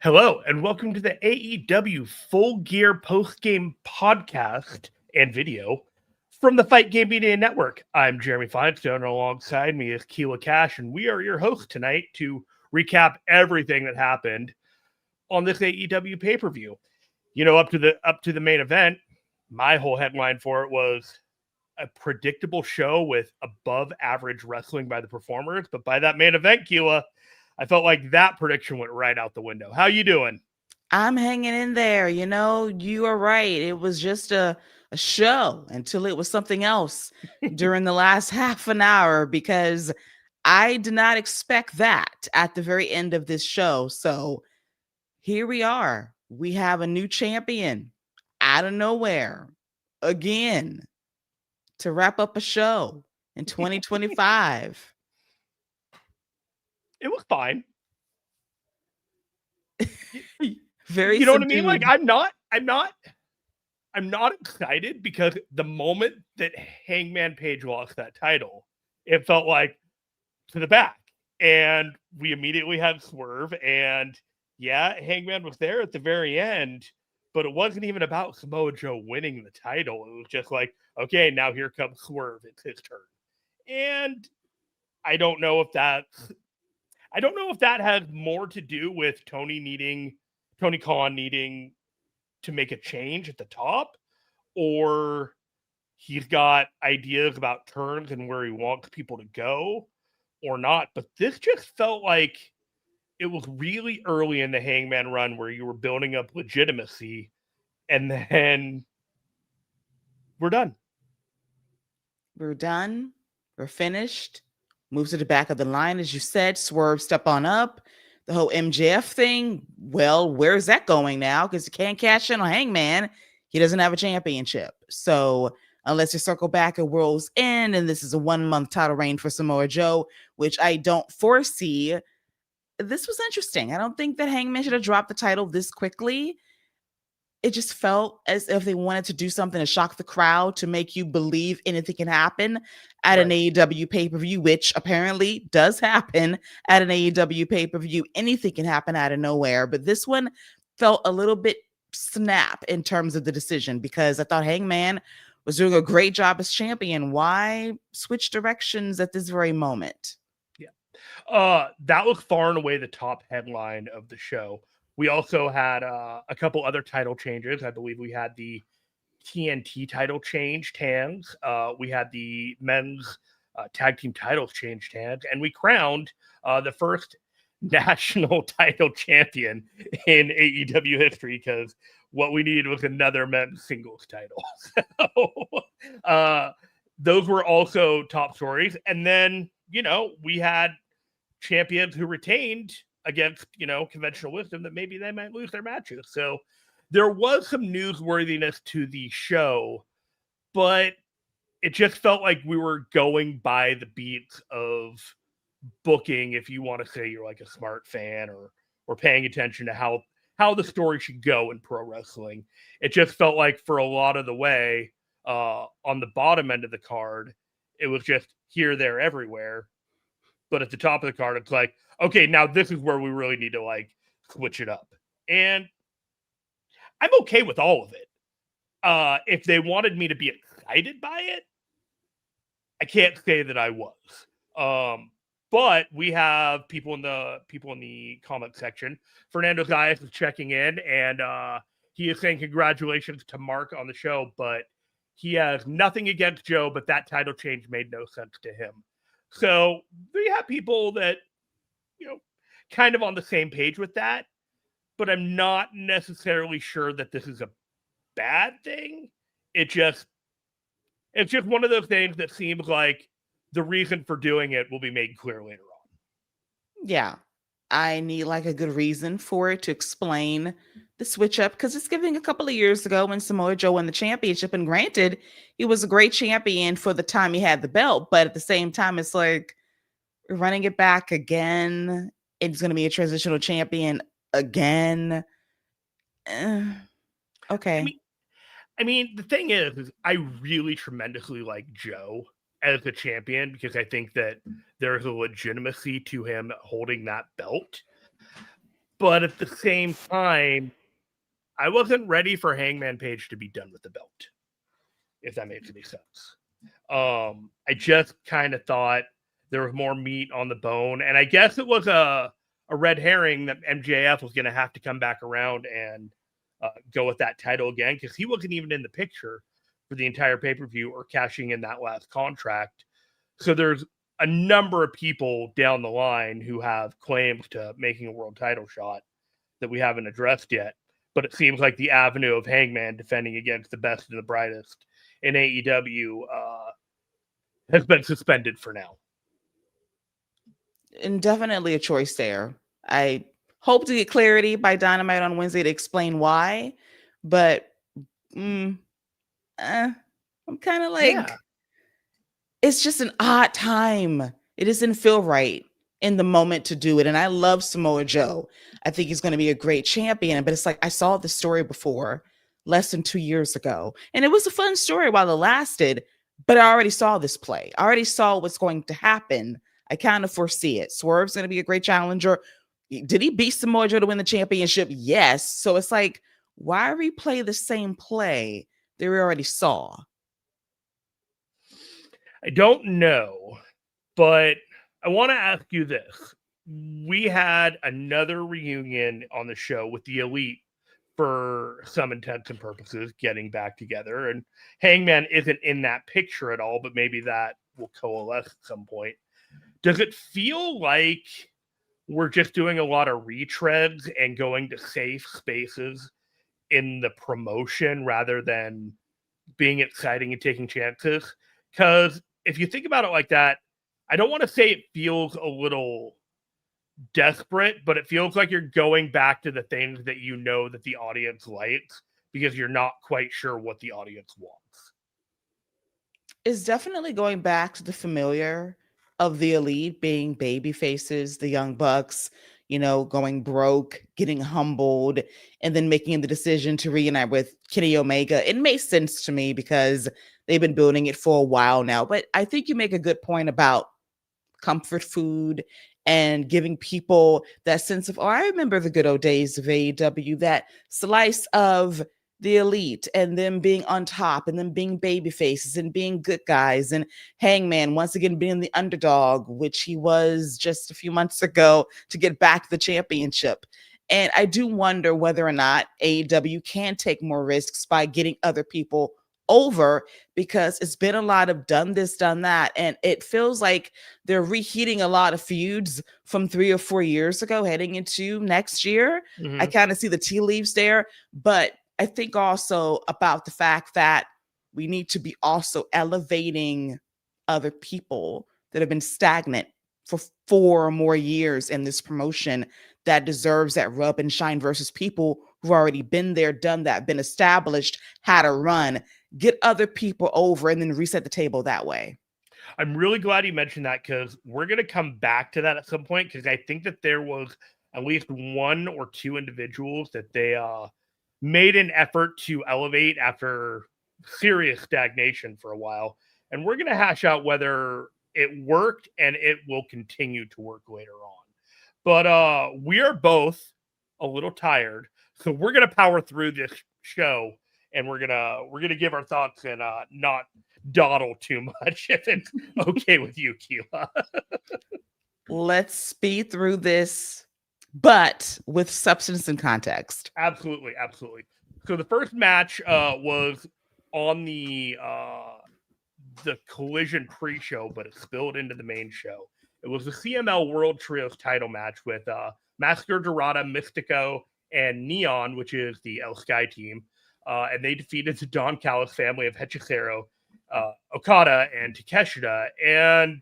Hello, and welcome to the AEW Full Gear Post Game podcast and video from the Fight Game Media Network. I'm Jeremy Finestone, and alongside me is Keila Cash, and we are your hosts tonight to recap everything that happened on this AEW pay-per-view. Up to the main event, my whole headline for it was a predictable show with above average wrestling by the performers, but by that main event, Keila, I felt like that prediction went right out the window. How you doing? I'm hanging in there. You are right. It was just a show until it was something else during the last half an hour because I did not expect that at the very end of this show. So here we are. We have a new champion out of nowhere again to wrap up a show in 2025. It was fine. Very You know what I mean? subdued. Like I'm not excited because the moment that Hangman Page lost that title, it felt like to the back. And we immediately had Swerve, and yeah, Hangman was there at the very end, but it wasn't even about Samoa Joe winning the title. It was just like, okay, now here comes Swerve. It's his turn. And I don't know if that has more to do with Tony Khan needing to make a change at the top, or he's got ideas about turns and where he wants people to go, or not. But this just felt like it was really early in the Hangman run where you were building up legitimacy, and then we're done. We're done. We're finished. Moves to the back of the line, as you said. Swerve, step on up. The whole MJF thing. Well, where's that going now? Because you can't cash in on Hangman. He doesn't have a championship. So unless you circle back at World's End, and this is a 1 month title reign for Samoa Joe, which I don't foresee. This was interesting. I don't think that Hangman should have dropped the title this quickly. It just felt as if they wanted to do something to shock the crowd, to make you believe anything can happen at an AEW pay-per-view, which apparently does happen at an AEW pay-per-view. Anything can happen out of nowhere. But this one felt a little bit snap in terms of the decision, because I thought Hangman was doing a great job as champion. Why switch directions at this very moment? Yeah. That was far and away the top headline of the show. We also had a couple other title changes. I believe we had the TNT title changed hands. We had the men's tag team titles changed hands. And we crowned the first national title champion in AEW history, because what we needed was another men's singles title. So those were also top stories. And then, we had champions who retained against, conventional wisdom that maybe they might lose their matches. So there was some newsworthiness to the show, but it just felt like we were going by the beats of booking, if you want to say you're like a smart fan or paying attention to how the story should go in pro wrestling. It just felt like for a lot of the way, on the bottom end of the card, it was just here, there, everywhere. But at the top of the card, it's like, okay, now this is where we really need to like switch it up. And I'm okay with all of it. If they wanted me to be excited by it, I can't say that I was. But we have people in the comment section. Fernando Zayas is checking in, and he is saying congratulations to Mark on the show, but he has nothing against Joe, but that title change made no sense to him. So we have people that, kind of on the same page with that, but I'm not necessarily sure that this is a bad thing. It's just one of those things that seems like the reason for doing it will be made clear later on. Yeah. I need like a good reason for it to explain the switch up, because it's giving a couple of years ago when Samoa Joe won the championship, and granted, he was a great champion for the time he had the belt, but at the same time, it's like running it back again. It's going to be a transitional champion again. Okay. I mean, the thing is I really tremendously like Joe as a champion, because I think that there's a legitimacy to him holding that belt. But at the same time, I wasn't ready for Hangman Page to be done with the belt, if that makes any sense. I just kind of thought there was more meat on the bone. And I guess it was a red herring that MJF was going to have to come back around and go with that title again, because he wasn't even in the picture for the entire pay-per-view or cashing in that last contract. So there's a number of people down the line who have claims to making a world title shot that we haven't addressed yet. But it seems like the avenue of Hangman defending against the best and the brightest in AEW has been suspended for now. And definitely a choice there. I hope to get clarity by Dynamite on Wednesday to explain why, but I'm kind of like, it's just an odd time. It doesn't feel right in the moment to do it. And I love Samoa Joe. I think he's going to be a great champion, but it's like, I saw the story before less than 2 years ago, and it was a fun story while it lasted, but I already saw this play. I already saw what's going to happen. I kind of foresee it. Swerve's going to be a great challenger. Did he beat Samoa Joe to win the championship? Yes. So it's like, why replay the same play that we already saw? I don't know, but I want to ask you this. We had another reunion on the show with the Elite for some intents and purposes, getting back together. And Hangman isn't in that picture at all, but maybe that will coalesce at some point. Does it feel like we're just doing a lot of retreads and going to safe spaces in the promotion rather than being exciting and taking chances? Because if you think about it like that, I don't want to say it feels a little desperate, but it feels like you're going back to the things that you know that the audience likes because you're not quite sure what the audience wants. It's definitely going back to the familiar of the Elite being baby faces, the Young Bucks, going broke, getting humbled, and then making the decision to reunite with Kenny Omega. It makes sense to me because they've been building it for a while now. But I think you make a good point about comfort food and giving people that sense of, I remember the good old days of AEW, that slice of the Elite and them being on top and them being baby faces and being good guys, and Hangman once again being the underdog, which he was just a few months ago, to get back the championship. And I do wonder whether or not AEW can take more risks by getting other people over, because it's been a lot of done this, done that, and it feels like they're reheating a lot of feuds from 3 or 4 years ago heading into next year. Mm-hmm. I kind of see the tea leaves there, but I think also about the fact that we need to be also elevating other people that have been stagnant for 4 or more years in this promotion that deserves that rub and shine, versus people who've already been there, done that, been established, had a run. Get other people over and then reset the table that way. I'm really glad you mentioned that, because we're going to come back to that at some point, because I think that there was at least 1 or 2 individuals that they made an effort to elevate after serious stagnation for a while. And we're going to hash out whether it worked and it will continue to work later on. But we are both a little tired, so we're going to power through this show. And we're gonna give our thoughts and not dawdle too much, if it's okay with you, Keila. Let's speed through this, but with substance and context. Absolutely. So the first match was on the Collision pre-show, but it spilled into the main show. It was the CML World Trios title match with Massacre Dorada, Mystico, and Neon, which is the El Sky team. And they defeated the Don Callis family of Hechicero, Okada, and Takeshita. And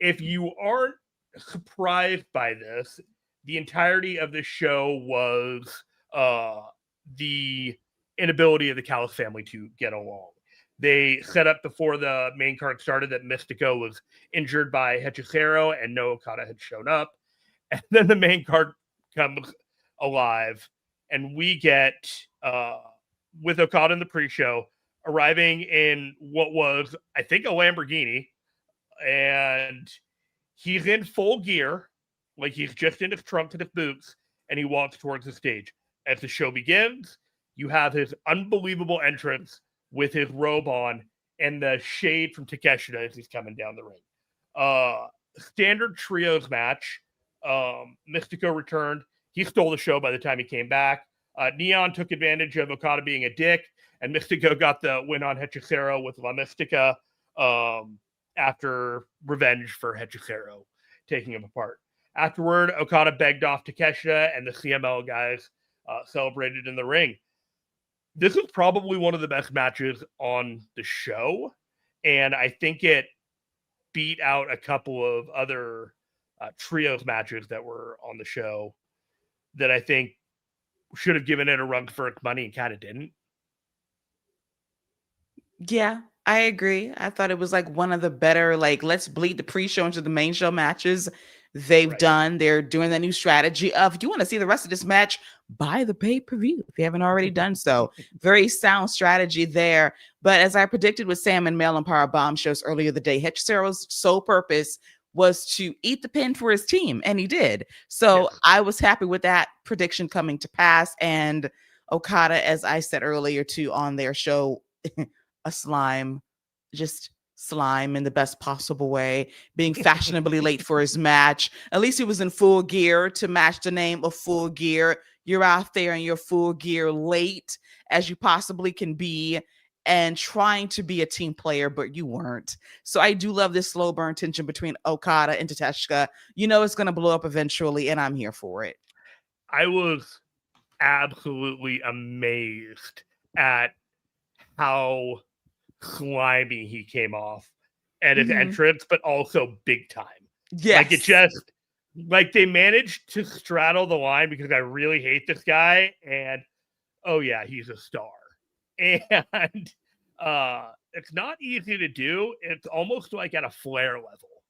if you aren't surprised by this, the entirety of the show was the inability of the Callis family to get along. They set up before the main card started that Mystico was injured by Hechicero and no Okada had shown up. And then the main card comes alive, and we get... with Okada in the pre-show, arriving in what was, I think, a Lamborghini, and he's in full gear, like he's just in his trunk and his boots, and he walks towards the stage. As the show begins, you have his unbelievable entrance with his robe on and the shade from Takeshita as he's coming down the ring. Standard trios match. Mystico returned. He stole the show by the time he came back. Neon took advantage of Okada being a dick, and Mystico got the win on Hechicero with La Mystica after revenge for Hechicero taking him apart. Afterward, Okada begged off Takeshita, and the CML guys celebrated in the ring. This is probably one of the best matches on the show, and I think it beat out a couple of other trios matches that were on the show that I think should have given it a run for its money and kind of didn't. Yeah, I agree. I thought it was like one of the better, like, let's bleed the pre-show into the main show matches they've done. They're doing the new strategy of, if you want to see the rest of this match, buy the pay-per-view if you haven't already done so. Very sound strategy there. But as I predicted with Sam and Mel and Power Bomb shows earlier the day, Hechicero's sole purpose was to eat the pin for his team, and he did. So yes. I was happy with that prediction coming to pass. And Okada, as I said earlier too on their show, a slime, just slime in the best possible way, being fashionably late for his match. At least he was in full gear to match the name of Full Gear. You're out there in your full gear late as you possibly can be and trying to be a team player, but you weren't. So I do love this slow burn tension between Okada and Takeshita. You know it's going to blow up eventually, and I'm here for it. I was absolutely amazed at how slimy he came off at his entrance, but also big time. Yes. Like it just, like they managed to straddle the line because I really hate this guy. And oh yeah, he's a star. And it's not easy to do. It's almost like at a Flair level.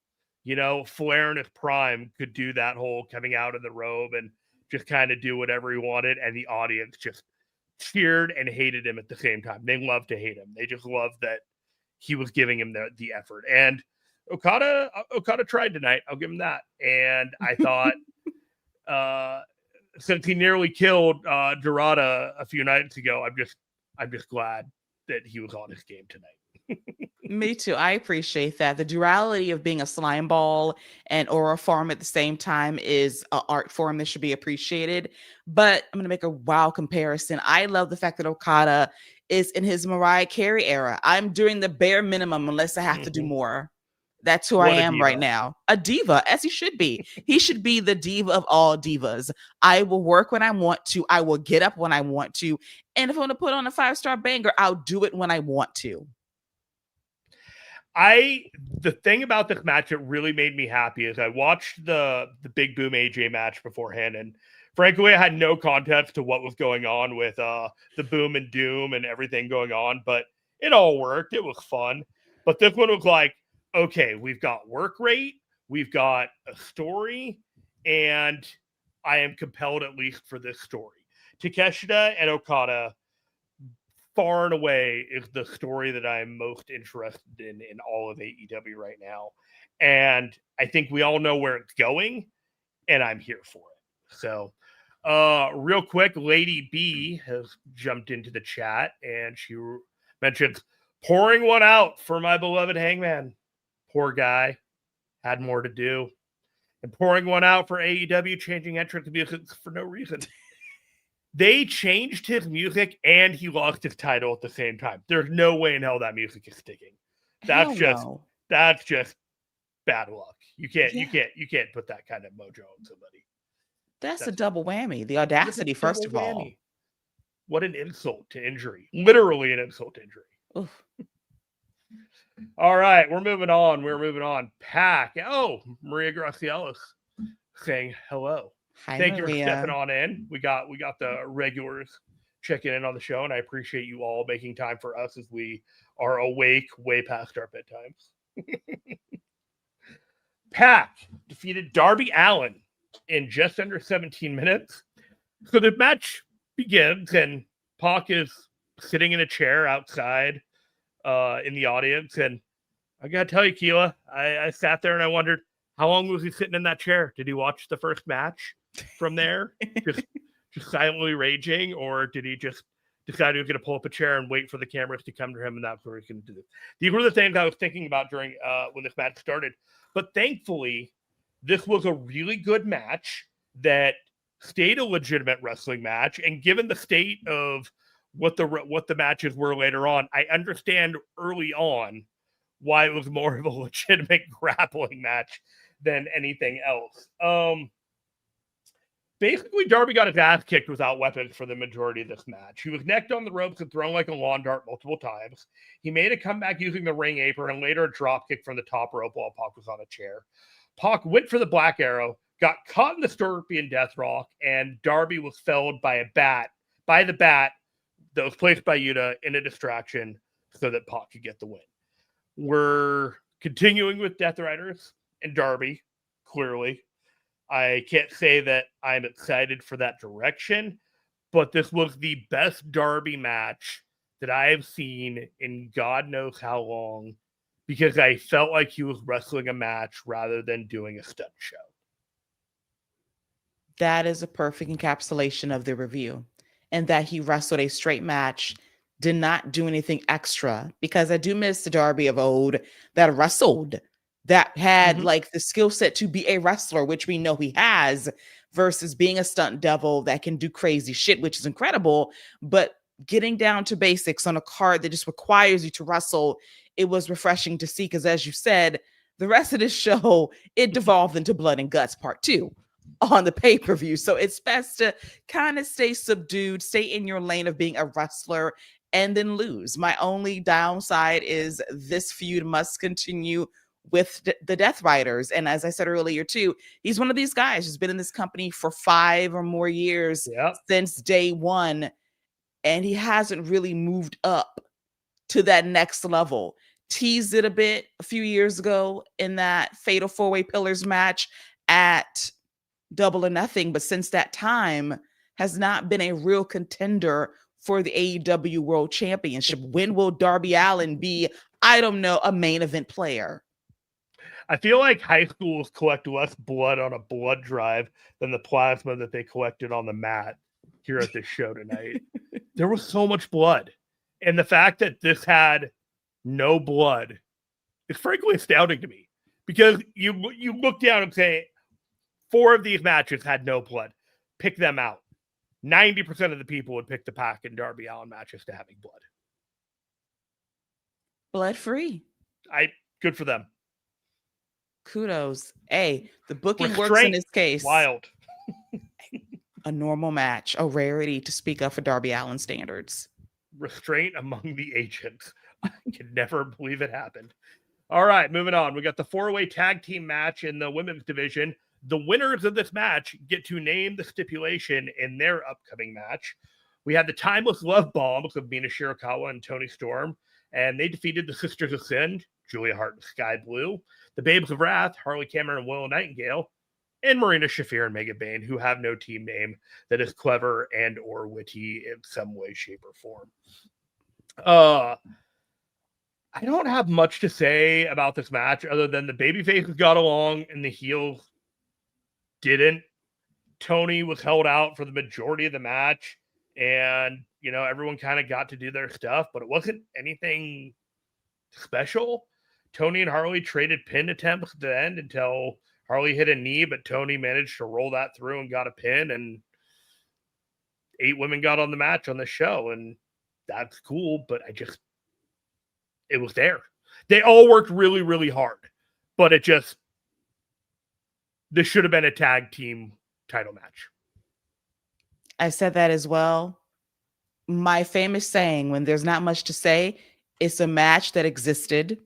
You know, Flair in his prime could do that whole coming out of the robe and just kind of do whatever he wanted. And the audience just cheered and hated him at the same time. They love to hate him. They just love that he was giving him the effort. And Okada tried tonight. I'll give him that. And I thought since he nearly killed Dorada a few nights ago, I'm just glad that he was on his game tonight. Me too. I appreciate that. The duality of being a slime ball and aura form at the same time is an art form that should be appreciated. But I'm going to make a wild comparison. I love the fact that Okada is in his Mariah Carey era. I'm doing the bare minimum unless I have to do more. That's who I am right now. A diva, as he should be. He should be the diva of all divas. I will work when I want to. I will get up when I want to. And if I want to put on a 5-star banger, I'll do it when I want to. The thing about this match that really made me happy is I watched the Big Boom AJ match beforehand, and frankly, I had no context to what was going on with the Boom and Doom and everything going on, but it all worked. It was fun. But this one was like, okay, we've got work rate, we've got a story, and I am compelled at least for this story. Takeshita and Okada far and away is the story that I'm most interested in all of AEW right now. And I think we all know where it's going, and I'm here for it. So real quick, Lady B has jumped into the chat, and she mentioned pouring one out for my beloved Hangman. Poor guy. Had more to do. And pouring one out for AEW, changing entrance music for no reason. They changed his music and he lost his title at the same time. There's no way in hell that music is sticking. That's just bad luck. You can't put that kind of mojo on somebody. That's a double whammy. The audacity, first of all. What an insult to injury. Literally an insult to injury. Oof. All right, we're moving on. Pac. Oh, Maria Gracielos saying hello. Hi, Thank Maria. you for stepping on in. We got the regulars checking in on the show, and I appreciate you all making time for us as we are awake way past our bedtimes. Pac defeated Darby Allin in just under 17 minutes. So the match begins, and Pac is sitting in a chair outside in the audience, and I gotta tell you, Keila, I sat there and I wondered, How long was he sitting in that chair? Did he watch the first match from there? just silently raging, or did he just decide he was going to pull up a chair and wait for the cameras to come to him, and that's what he's going to do? These were the things I was thinking about during when this match started. But thankfully, this was a really good match that stayed a legitimate wrestling match. And given the state of what the matches were later on, I understand early on why it was more of a legitimate grappling match than anything else. Basically, Darby got his ass kicked without weapons for the majority of this match. He was necked on the ropes and thrown like a lawn dart multiple times. He made a comeback using the ring apron and later a drop kick from the top rope while Pac was on a chair. Pac went for the Black Arrow, got caught in the Scorpion Death Rock, and Darby was felled by the bat that was placed by Yuta in a distraction so that Pac could get the win. We're continuing with Death Riders and Darby, clearly. I can't say that I'm excited for that direction, but this was the best Darby match that I have seen in God knows how long, because I felt like he was wrestling a match rather than doing a stunt show. That is a perfect encapsulation of the review, and that he wrestled a straight match, did not do anything extra, because I do miss the Darby of old that wrestled, that had like the skill set to be a wrestler, which we know he has, versus being a stunt devil that can do crazy shit, which is incredible. But getting down to basics on a card that just requires you to wrestle, it was refreshing to see, because as you said, the rest of this show, it devolved into Blood and Guts Part 2 on the pay-per-view. So it's best to kind of stay subdued, stay in your lane of being a wrestler, and then lose. My only downside is this feud must continue with the Death Riders. And as I said earlier too, he's one of these guys who's been in this company for 5 or more years since day one, and he hasn't really moved up to that next level. Teased it a bit a few years ago in that Fatal 4-Way Pillars match at Double or Nothing, but since that time has not been a real contender for the AEW World Championship. When will Darby Allin be, I don't know, a main event player? I feel like high schools collect less blood on a blood drive than the plasma that they collected on the mat here at this show tonight. There was so much blood. And the fact that this had no blood is frankly astounding to me. Because you look down and say, 4 of these matches had no blood. Pick them out. 90% of the people would pick the Pac and Darby Allin matches to having blood. Blood free. Good for them. Kudos. Hey, the booking works in this case. Wild. A normal match, a rarity to speak of for Darby Allin standards. Restraint among the agents. I can never believe it happened. All right, moving on. We got the 4-way tag team match in the women's division. The winners of this match get to name the stipulation in their upcoming match. We had the Timeless Love Bombs of Mina Shirakawa and Toni Storm, and they defeated the Sisters of Sin, Julia Hart and Sky Blue, the Babes of Wrath, Harley Cameron and Willow Nightingale, and Marina Shafir and Mega Bane, who have no team name that is clever and or witty in some way, shape, or form. I don't have much to say about this match other than the babyfaces got along and the heels didn't. Tony was held out for the majority of the match, and everyone kind of got to do their stuff, but it wasn't anything special. Tony and Harley traded pin attempts at the end until Harley hit a knee, but Tony managed to roll that through and got a pin, and 8 women got on the match on the show, and that's cool, but it was there. They all worked really, really hard, but this should have been a tag team title match. I said that as well. My famous saying, when there's not much to say, it's a match that existed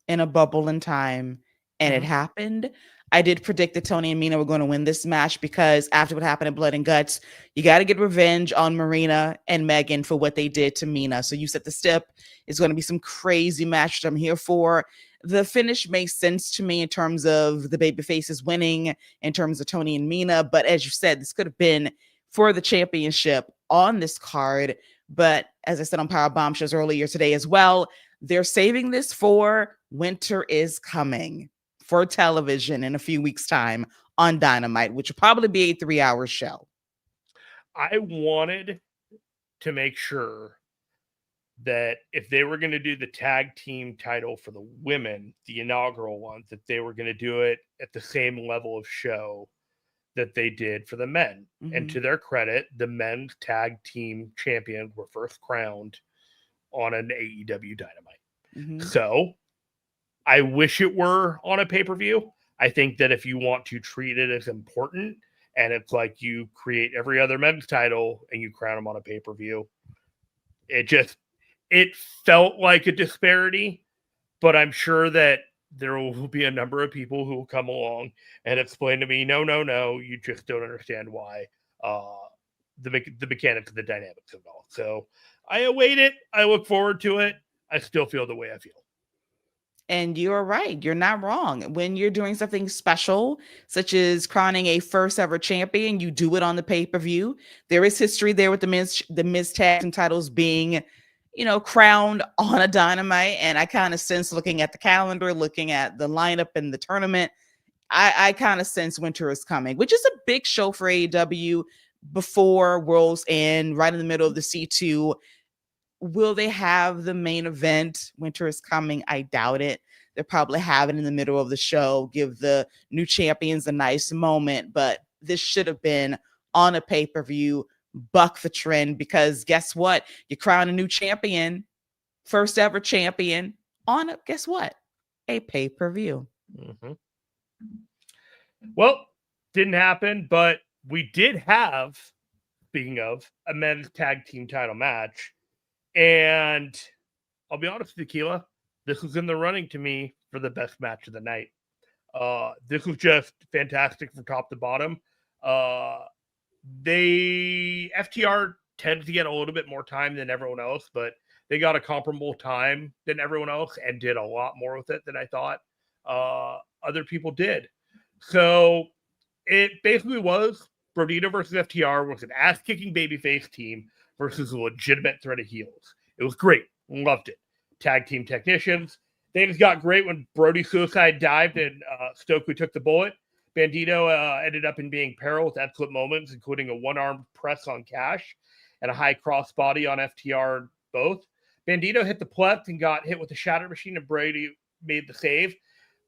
in a bubble in time, and it happened. I did predict that Tony and Mina were going to win this match, because after what happened in Blood and Guts, you got to get revenge on Marina and Megan for what they did to Mina. So you set the step. It's going to be some crazy match that I'm here for. The finish makes sense to me in terms of the baby faces winning, in terms of Tony and Mina. But as you said, this could have been for the championship on this card. But as I said on Power Bomb shows earlier today as well, they're saving this for Winter is Coming. for television in a few weeks' time on Dynamite, which will probably be a 3-hour show. I wanted to make sure that if they were going to do the tag team title for the women, the inaugural ones, that they were going to do it at the same level of show that they did for the men. Mm-hmm. And to their credit, the men's tag team champions were first crowned on an AEW Dynamite. Mm-hmm. So I wish it were on a pay-per-view. I think that if you want to treat it as important, and it's like you create every other men's title and you crown them on a pay-per-view, it felt like a disparity, but I'm sure that there will be a number of people who will come along and explain to me, no, you just don't understand why the mechanics of the dynamics of it all. So I await it. I look forward to it. I still feel the way I feel. And you're right. You're not wrong. When you're doing something special, such as crowning a first ever champion, you do it on the pay-per-view. There is history there with the men's tag team titles being, crowned on a Dynamite. And I kind of sense, looking at the calendar, looking at the lineup and the tournament, I kind of sense winter is coming, which is a big show for AEW before World's End, right in the middle of the C2. Will they have the main event? Winter is coming. I doubt it. They'll probably have it in the middle of the show, give the new champions a nice moment. But this should have been on a pay-per-view, buck the trend, because guess what? You crown a new champion, first ever champion, on a, guess what? A pay-per-view. Mm-hmm. Well, didn't happen, but we did have, speaking of, a men's tag team title match. And I'll be honest with you, Keila, this was in the running to me for the best match of the night. This was just fantastic from top to bottom. FTR tends to get a little bit more time than everyone else, but they got a comparable time than everyone else and did a lot more with it than I thought other people did. So it basically was Brodito versus FTR was an ass-kicking babyface team versus a legitimate threat of heels. It was great. Loved it. Tag team technicians. Things got great when Brody Suicide dived and Stokely took the bullet. Bandito ended up in being peril with excellent moments, including a one-armed press on Cash and a high crossbody on FTR both. Bandito hit the plex and got hit with the shatter machine, and Brady made the save.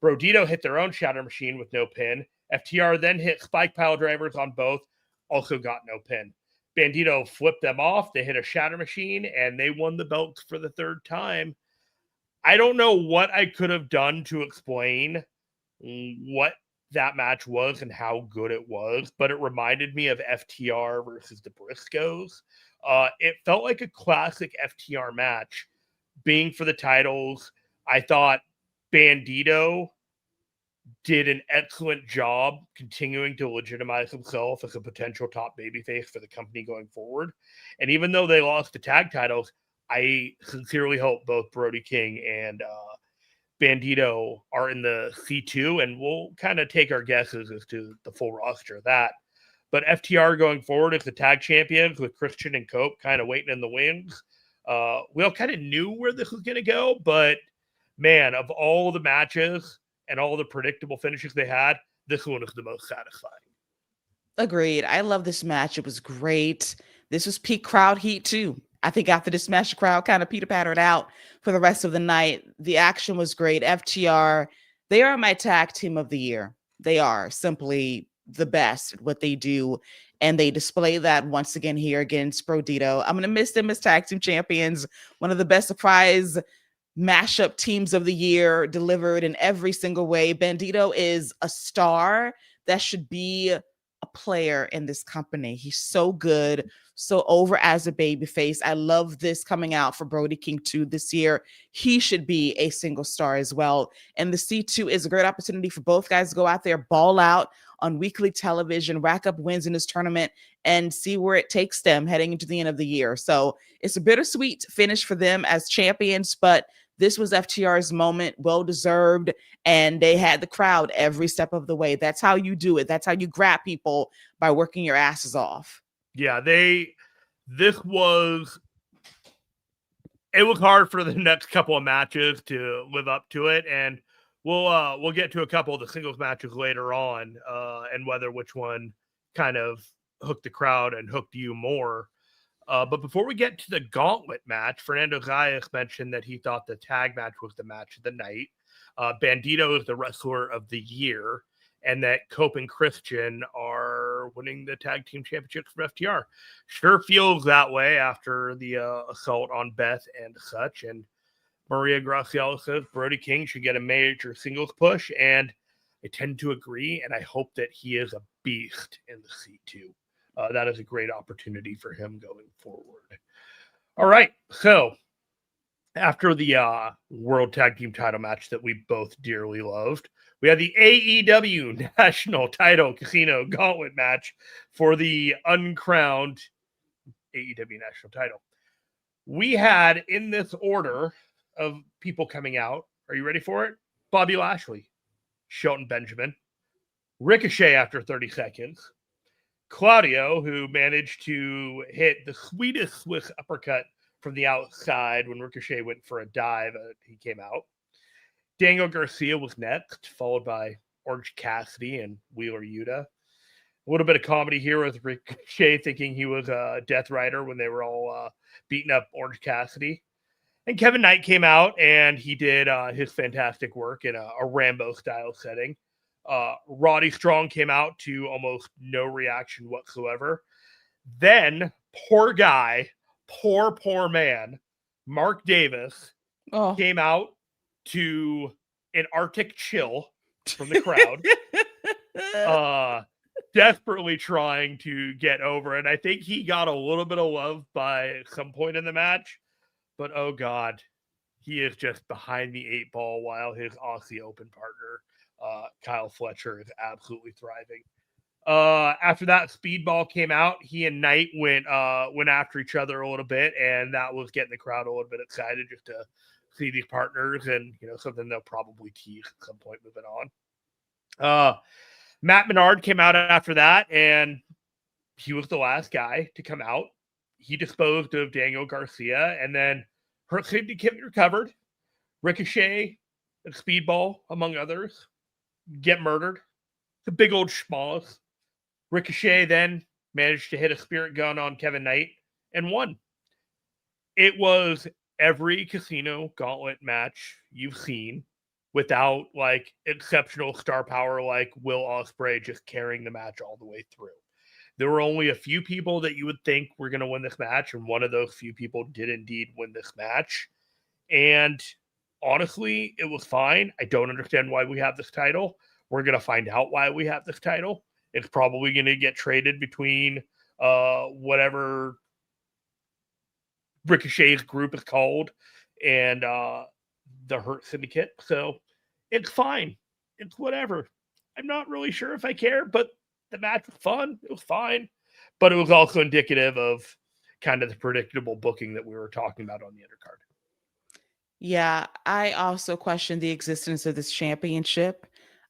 Brodito hit their own shatter machine with no pin. FTR then hit spike pile drivers on both, also got no pin. Bandito flipped them off. They hit a shatter machine, and they won the belts for the third time. I don't know what I could have done to explain what that match was and how good it was, but it reminded me of FTR versus the Briscoes. It felt like a classic FTR match. Being for the titles, I thought Bandito did an excellent job continuing to legitimize himself as a potential top babyface for the company going forward. And even though they lost the tag titles, I sincerely hope both Brody King and Bandito are in the C2, and we'll kind of take our guesses as to the full roster of that. But FTR going forward as the tag champions with Christian and Cope kind of waiting in the wings. We all kind of knew where this was going to go, but man, of all the matches and all the predictable finishes they had, this one is the most satisfying. Agreed. I love this match. It was great. This was peak crowd heat too. I think after this match, the crowd kind of peter-pattered out for the rest of the night. The action was great. FTR, they are my tag team of the year. They are simply the best at what they do, and they display that once again here against Brodito. I'm going to miss them as tag team champions. One of the best surprise mashup teams of the year, delivered in every single way. Bandito is a star that should be a player in this company. He's so good, so over as a babyface. I love this coming out for Brody King 2 this year. He should be a single star as well. And the C2 is a great opportunity for both guys to go out there, ball out on weekly television, rack up wins in this tournament, and see where it takes them heading into the end of the year. So it's a bittersweet finish for them as champions, but this was FTR's moment, well-deserved, and they had the crowd every step of the way. That's how you do it. That's how you grab people, by working your asses off. Yeah, it was hard for the next couple of matches to live up to it, and we'll get to a couple of the singles matches later on, and which one kind of hooked the crowd and hooked you more. But before we get to the gauntlet match, Fernando Zayas mentioned that he thought the tag match was the match of the night. Bandito is the wrestler of the year, and that Cope and Christian are winning the tag team championships from FTR. Sure feels that way after the assault on Beth and such. And Maria Graciela says Brody King should get a major singles push, and I tend to agree, and I hope that he is a beast in the C2. That is a great opportunity for him going forward. All right, so after the World Tag Team title match that we both dearly loved, we had the AEW National Title Casino Gauntlet match for the uncrowned AEW National Title. We had, in this order of people coming out, are you ready for it? Bobby Lashley, Shelton Benjamin, Ricochet after 30 seconds, Claudio, who managed to hit the sweetest Swiss uppercut from the outside when Ricochet went for a dive, he came out. Daniel Garcia was next, followed by Orange Cassidy and Wheeler Yuta. A little bit of comedy here with Ricochet thinking he was a Death Rider when they were all beating up Orange Cassidy. And Kevin Knight came out and he did his fantastic work in a Rambo-style setting. Roddy Strong came out to almost no reaction whatsoever. Then, poor guy, poor man, Mark Davis came out to an Arctic chill from the crowd, desperately trying to get over. And I think he got a little bit of love by some point in the match, but oh God, he is just behind the 8 ball while his Aussie Open partner, Kyle Fletcher, is absolutely thriving. After that, Speedball came out. He and Knight went after each other a little bit, and that was getting the crowd a little bit excited just to see these partners, and something they'll probably tease at some point moving on. Matt Menard came out after that, and he was the last guy to come out. He disposed of Daniel Garcia, and then Hurt Syndicate recovered. Ricochet and Speedball, among others, get murdered. The big old schmalls. Ricochet then managed to hit a spirit gun on Kevin Knight and won. It was every casino gauntlet match you've seen without exceptional star power like Will Ospreay just carrying the match all the way through. There were only a few people that you would think were going to win this match, and one of those few people did indeed win this match. And honestly, it was fine. I don't understand why we have this title. We're going to find out why we have this title. It's probably going to get traded between whatever Ricochet's group is called and the Hurt Syndicate. So it's fine. It's whatever. I'm not really sure if I care, but the match was fun. It was fine. But it was also indicative of kind of the predictable booking that we were talking about on the undercard. Yeah, I also question the existence of this championship.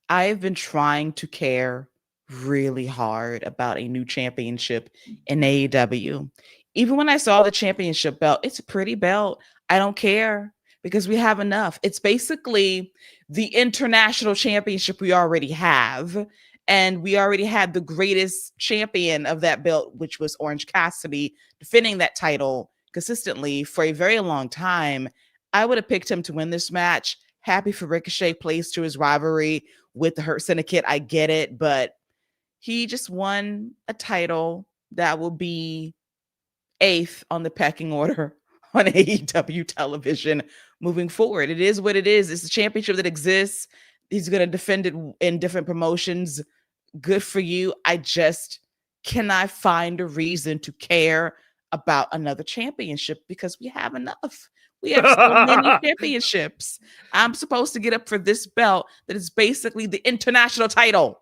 I've been trying to care really hard about a new championship in AEW. Even when I saw the championship belt, it's a pretty belt. I don't care because we have enough. It's basically the international championship we already have. And we already had the greatest champion of that belt, which was Orange Cassidy, defending that title consistently for a very long time. I would have picked him to win this match. Happy for Ricochet, plays to his rivalry with the Hurt Syndicate. I get it, but he just won a title that will be 8th on the pecking order on AEW television moving forward. It is what it is. It's a championship that exists. He's going to defend it in different promotions. Good for you. I just cannot find a reason to care about another championship because we have enough. We have so many championships. I'm supposed to get up for this belt that is basically the international title.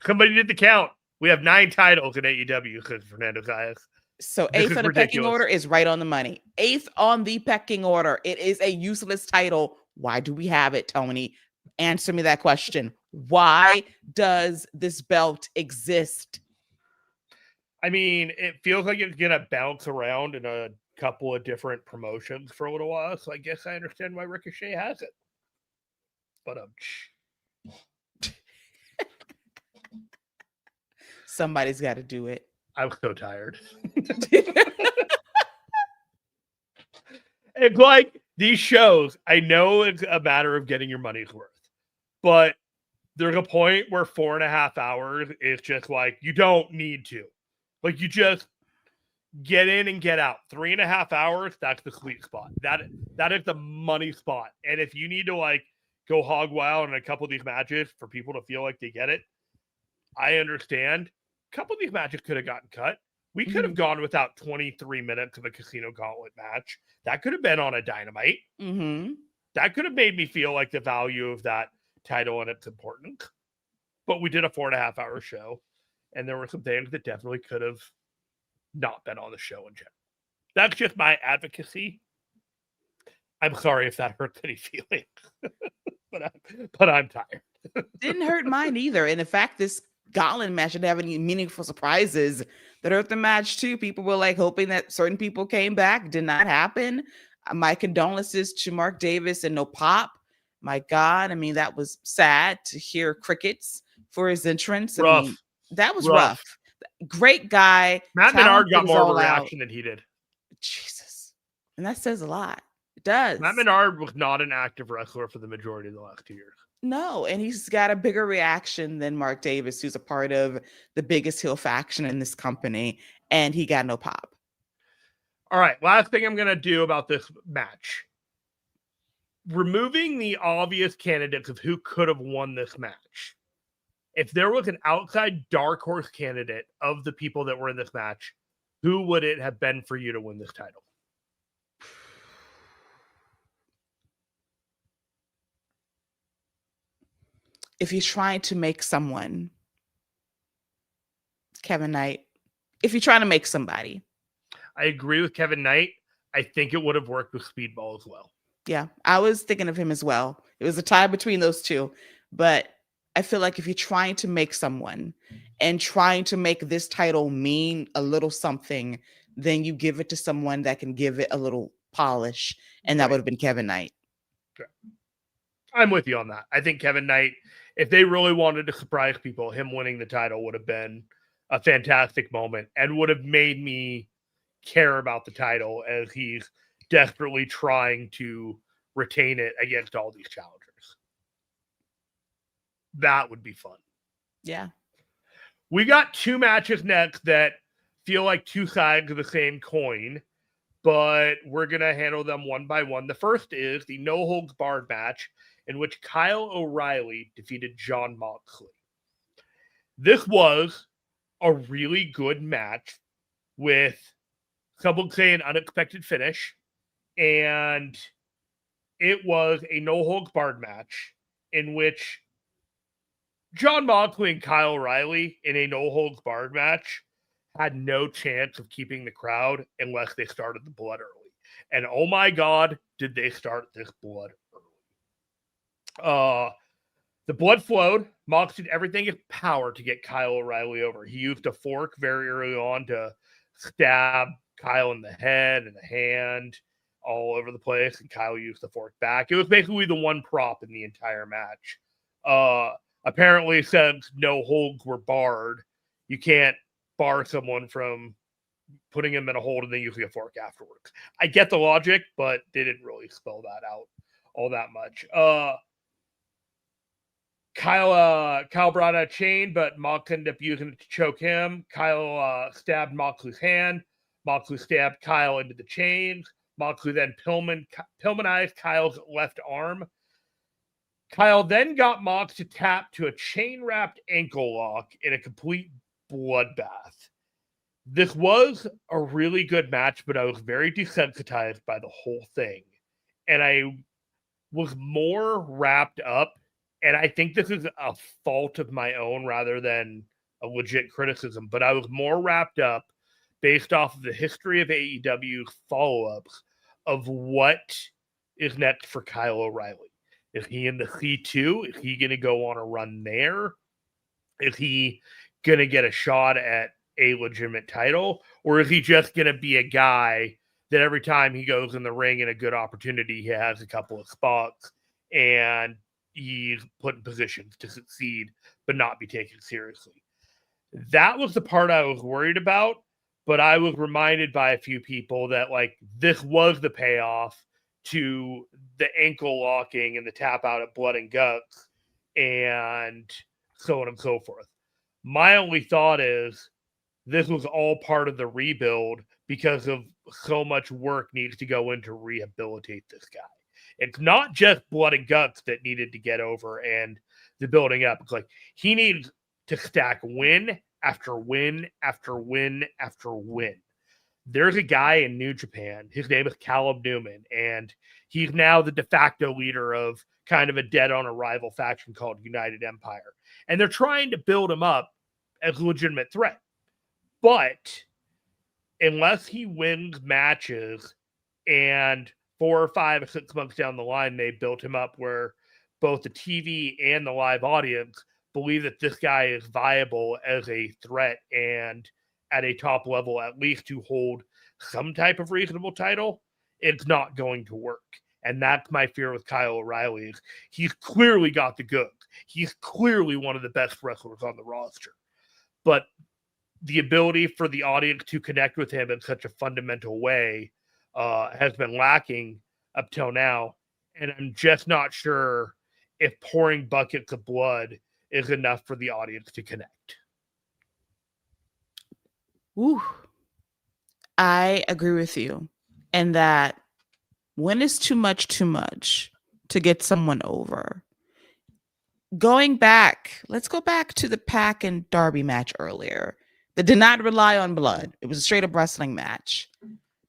Somebody did the count. We have 9 titles in AEW, says Fernando Zayas. So 8th on the pecking order is right on the money. 8th on the pecking order. It is a useless title. Why do we have it, Tony? Answer me that question. Why does this belt exist? I mean, it feels like it's going to bounce around in a couple of different promotions for a little while, so I guess I understand why Ricochet has it. But Somebody's got to do it. I was so tired. It's like these shows, I know it's a matter of getting your money's worth, but there's a point where 4.5 hours is just like, you don't need to. Like, you just get in and get out. 3.5 hours, that's the sweet spot. That is the money spot. And if you need to, like, go hog wild in a couple of these matches for people to feel like they get it, I understand. A couple of these matches could have gotten cut. We could have gone without 23 minutes of a Casino Gauntlet match. That could have been on a Dynamite. That could have made me feel like the value of that title and its importance. But we did a 4.5 hour show, and there were some things that definitely could have not been on the show in general. That's just my advocacy. I'm sorry if that hurts any feelings, but I'm tired. Didn't hurt mine either. And in fact, this Gauntlet match didn't have any meaningful surprises that hurt the match too. People were like hoping that certain people came back. Did not happen. My condolences to Mark Davis and no pop. My God, I mean, that was sad to hear crickets for his entrance. Rough. I mean, that was rough. Great guy. Matt Menard got more of a reaction than he did. Jesus. And that says a lot. It does. Matt Menard was not an active wrestler for the majority of the last 2 years. No, and he's got a bigger reaction than Mark Davis, who's a part of the biggest heel faction in this company, and he got no pop. All right, last thing I'm going to do about this match. Removing the obvious candidates of who could have won this match. If there was an outside dark horse candidate of the people that were in this match, who would it have been for you to win this title? If you're trying to make someone, Kevin Knight, if you're trying to make somebody. I agree with Kevin Knight. I think it would have worked with Speedball as well. Yeah, I was thinking of him as well. It was a tie between those two. But I feel like if you're trying to make someone and trying to make this title mean a little something, then you give it to someone that can give it a little polish. And that would have been Kevin Knight. Okay. I'm with you on that. I think Kevin Knight, if they really wanted to surprise people, him winning the title would have been a fantastic moment and would have made me care about the title as he's desperately trying to retain it against all these challengers. That would be fun. Yeah. We got two matches next that feel like two sides of the same coin, but we're going to handle them one by one. The first is the no holds barred match in which Kyle O'Reilly defeated Jon Moxley. This was a really good match with, some would say, an unexpected finish, and it was a no holds barred match in which Jon Moxley and Kyle O'Reilly in a no holds barred match had no chance of keeping the crowd unless they started the blood early. And oh my God, did they start this blood early. The blood flowed. Mox did everything in power to get Kyle O'Reilly over. He used a fork very early on to stab Kyle in the head and the hand all over the place, and Kyle used the fork back. It was basically the one prop in the entire match. Apparently, since no holds were barred, you can't bar someone from putting him in a hold and then using a fork afterwards. I get the logic, but they didn't really spell that out all that much. Kyle brought out a chain, but Mox ended up using it to choke him. Kyle stabbed Moxley's hand. Moxley stabbed Kyle into the chains. Moxley then Pillmanized Kyle's left arm. Kyle then got Mox to tap to a chain-wrapped ankle lock in a complete bloodbath. This was a really good match, but I was very desensitized by the whole thing. And I was more wrapped up, and I think this is a fault of my own rather than a legit criticism, but I was more wrapped up based off of the history of AEW's follow-ups of what is next for Kyle O'Reilly. Is he in the C2? Is he going to go on a run there? Is he going to get a shot at a legitimate title? Or is he just going to be a guy that every time he goes in the ring in a good opportunity, he has a couple of spots and, he's put in positions to succeed but not be taken seriously. That was the part I was worried about, but I was reminded by a few people that like this was the payoff to the ankle locking and the tap out at Blood and Guts and so on and so forth. My only thought is this was all part of the rebuild because of so much work needs to go in to rehabilitate this guy. It's not just Blood and Guts that needed to get over and the building up. It's like he needs to stack win after win after win after win. There's a guy in New Japan. His name is Callum Newman, and he's now the de facto leader of kind of a dead on arrival faction called United Empire. And they're trying to build him up as a legitimate threat. But unless he wins matches and 4 or 5 or 6 months down the line, they built him up where both the TV and the live audience believe that this guy is viable as a threat and at a top level, at least to hold some type of reasonable title, it's not going to work. And that's my fear with Kyle O'Reilly. He's clearly got the goods. He's clearly one of the best wrestlers on the roster. But the ability for the audience to connect with him in such a fundamental way has been lacking up till now. And I'm just not sure if pouring buckets of blood is enough for the audience to connect. Ooh, I agree with you. And that when is too much to get someone over? Going back, let's go back to the Pac and Darby match earlier that did not rely on blood. It was a straight up wrestling match.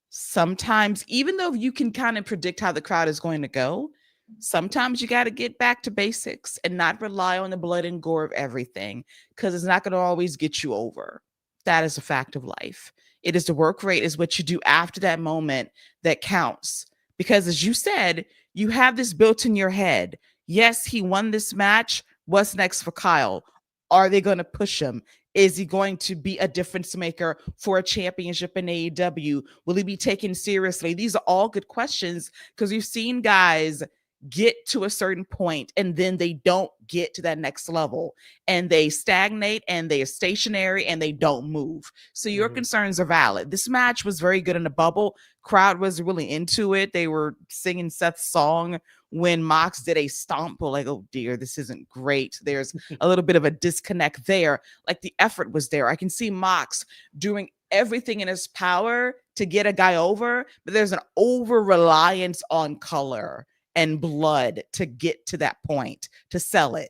Sometimes, even though you can kind of predict how the crowd is going to go, sometimes you got to get back to basics and not rely on the blood and gore of everything because it's not going to always get you over. That is a fact of life. It is the work rate is what you do after that moment that counts. Because as you said, you have this built in your head. Yes, he won this match. What's next for Kyle? Are they going to push him? Is he going to be a difference maker for a championship in AEW? Will he be taken seriously? These are all good questions because we've seen guys get to a certain point and then they don't get to that next level and they stagnate and they are stationary and they don't move. So your concerns are valid. This match was very good in the bubble. Crowd was really into it. They were singing Seth's song when Mox did a stomp. Like, oh dear, this isn't great. There's a little bit of a disconnect there. Like the effort was there. I can see Mox doing everything in his power to get a guy over, but there's an over reliance on color and blood to get to that point, to sell it.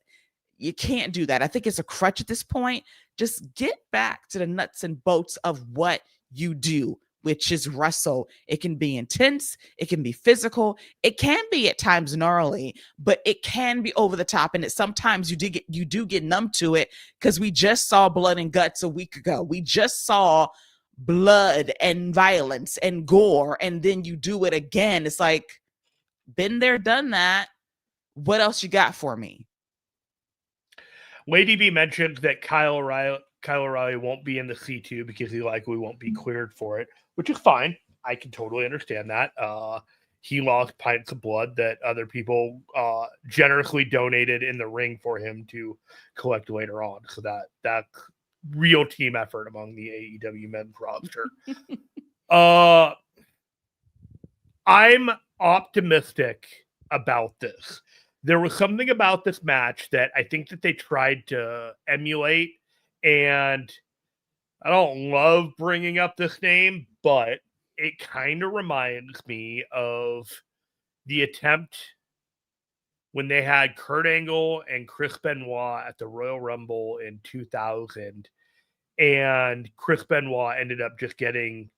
You can't do that. I think it's a crutch at this point. Just get back to the nuts and bolts of what you do, which is wrestle. It can be intense. It can be physical. It can be at times gnarly, but it can be over the top. And sometimes you do get numb to it because we just saw Blood and Guts a week ago. We just saw blood and violence and gore. And then you do it again. It's like, been there, done that. What else you got for me? Lady B mentioned that Kyle O'Reilly won't be in the C2 because he likely won't be cleared for it, which is fine. I can totally understand that. He lost pints of blood that other people generously donated in the ring for him to collect later on. So that's real team effort among the AEW men's roster. I'm optimistic about this. There was something about this match that I think that they tried to emulate, and I don't love bringing up this name, but it kind of reminds me of the attempt when they had Kurt Angle and Chris Benoit at the Royal Rumble in 2000, and Chris Benoit ended up just getting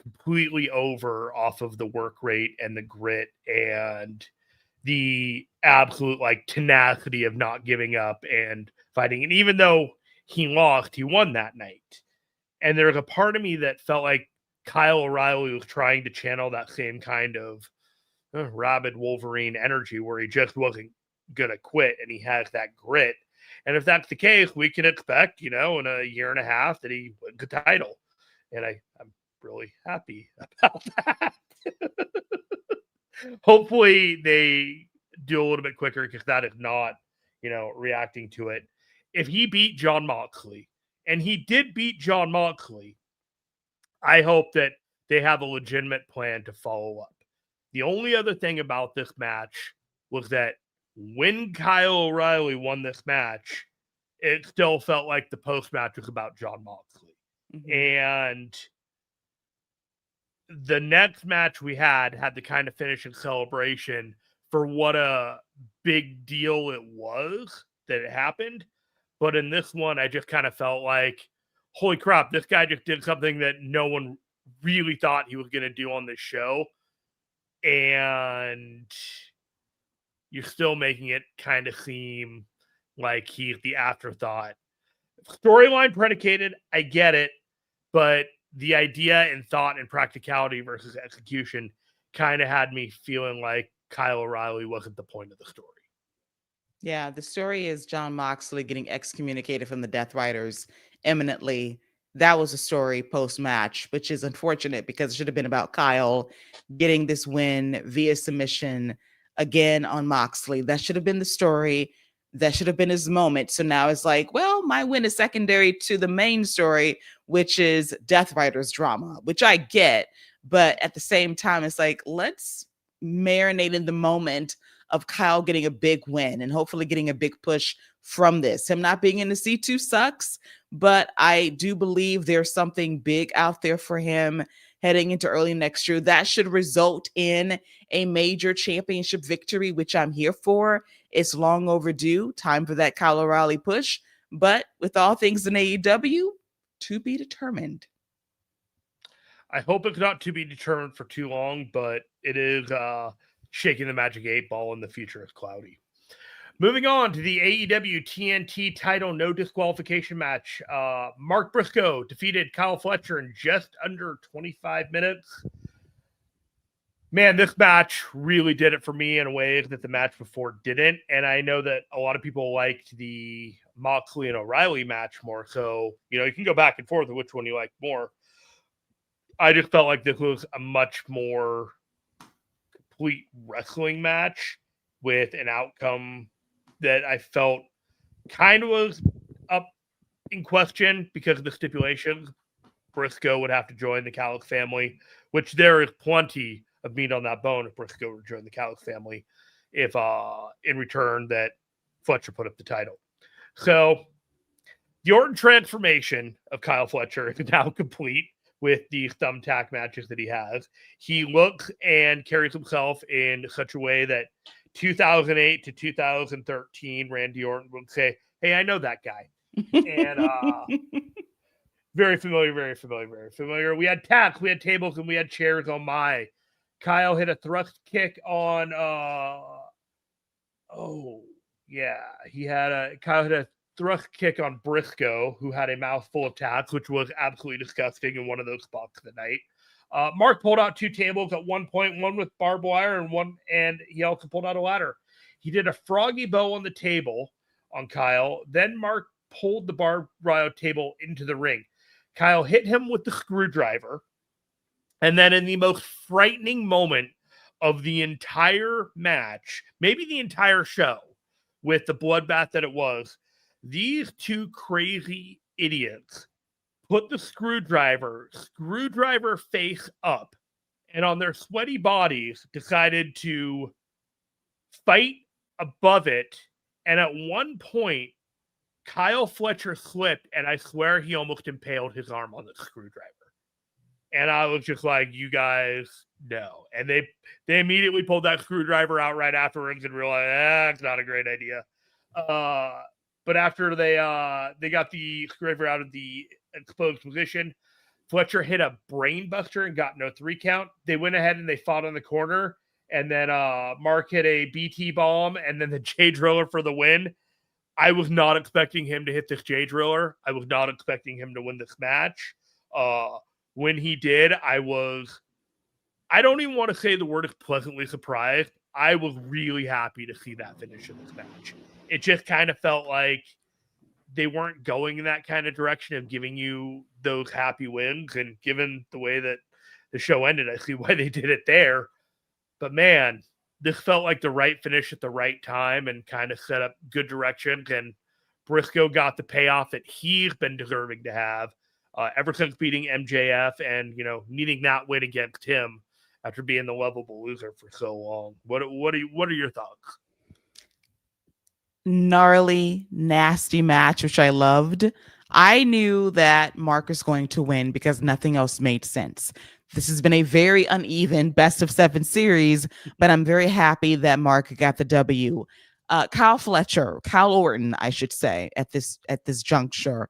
completely over off of the work rate and the grit and the absolute like tenacity of not giving up and fighting. And even though he lost, he won that night. And there's a part of me that felt like Kyle O'Reilly was trying to channel that same kind of rabid Wolverine energy where he just wasn't going to quit and he has that grit. And if that's the case, we can expect, in a year and a half that he wins the title. And I'm really happy about that. Hopefully they do a little bit quicker because that is not, reacting to it. If he beat Jon Moxley, and he did beat Jon Moxley, I hope that they have a legitimate plan to follow up. The only other thing about this match was that when Kyle O'Reilly won this match, it still felt like the post-match was about Jon Moxley. Mm-hmm. And the next match we had the kind of finishing celebration for what a big deal it was that it happened. But in this one, I just kind of felt like, holy crap, this guy just did something that no one really thought he was going to do on this show. And you're still making it kind of seem like he's the afterthought. Storyline predicated, I get it. But the idea and thought and practicality versus execution kind of had me feeling like Kyle O'Reilly wasn't the point of the story. Yeah, the story is Jon Moxley getting excommunicated from the Death Riders imminently. That was a story post-match, which is unfortunate because it should have been about Kyle getting this win via submission again on Moxley. That should have been the story. That should have been his moment. So now it's like, well, my win is secondary to the main story, which is Death Riders drama, which I get. But at the same time, it's like, let's marinate in the moment of Kyle getting a big win and hopefully getting a big push from this. Him not being in the C2 sucks, but I do believe there's something big out there for him heading into early next year that should result in a major championship victory, which I'm here for. It's long overdue. Time for that Kyle O'Reilly push. But with all things in AEW, to be determined. I hope it's not to be determined for too long, but it is shaking the magic 8-ball, and the future is cloudy. Moving on to the AEW TNT title no disqualification match. Mark Briscoe defeated Kyle Fletcher in just under 25 minutes. Man, this match really did it for me in a way that the match before didn't. And I know that a lot of people liked the Moxley and O'Reilly match more. So, you can go back and forth with which one you like more. I just felt like this was a much more complete wrestling match with an outcome that I felt kind of was up in question because of the stipulations. Briscoe would have to join the Calix family, which there is plenty of meat on that bone if Briscoe would join the Calix family, if in return that Fletcher put up the title. So the Orton transformation of Kyle Fletcher is now complete with the thumbtack matches that he has. He looks and carries himself in such a way that 2008 to 2013, Randy Orton would say, hey, I know that guy. And very familiar, very familiar, very familiar. We had tacks, we had tables, and we had chairs on my. Kyle hit a thrust kick on Kyle hit a thrust kick on Briscoe, who had a mouthful of tacks, which was absolutely disgusting in one of those spots of the night. Mark pulled out 2 tables at one point, one with barbed wire and he also pulled out a ladder. He did a froggy bow on the table on Kyle. Then Mark pulled the barbed wire table into the ring. Kyle hit him with the screwdriver. And then in the most frightening moment of the entire match, maybe the entire show, with the bloodbath that it was, these 2 crazy idiots put the screwdriver face up, and on their sweaty bodies decided to fight above it. And at one point, Kyle Fletcher slipped, and I swear he almost impaled his arm on the screwdriver. And I was just like, you guys, no. And they immediately pulled that screwdriver out right afterwards and realized, it's not a great idea. But after they got the screwdriver out of the exposed position, Fletcher hit a brain buster and got no 3 count. They went ahead and they fought on the corner. And then Mark hit a BT bomb and then the J Driller for the win. I was not expecting him to hit this J Driller. I was not expecting him to win this match. When he did, I don't even want to say the word is pleasantly surprised. I was really happy to see that finish in this match. It just kind of felt like they weren't going in that kind of direction of giving you those happy wins. And given the way that the show ended, I see why they did it there. But man, this felt like the right finish at the right time and kind of set up good direction. And Briscoe got the payoff that he's been deserving to have ever since beating MJF and, needing that win against him after being the lovable loser for so long. What are your thoughts? Gnarly, nasty match, which I loved. I knew that Mark was going to win because nothing else made sense. This has been a very uneven best of 7 series, but I'm very happy that Mark got the W. Kyle Orton, I should say, at this juncture.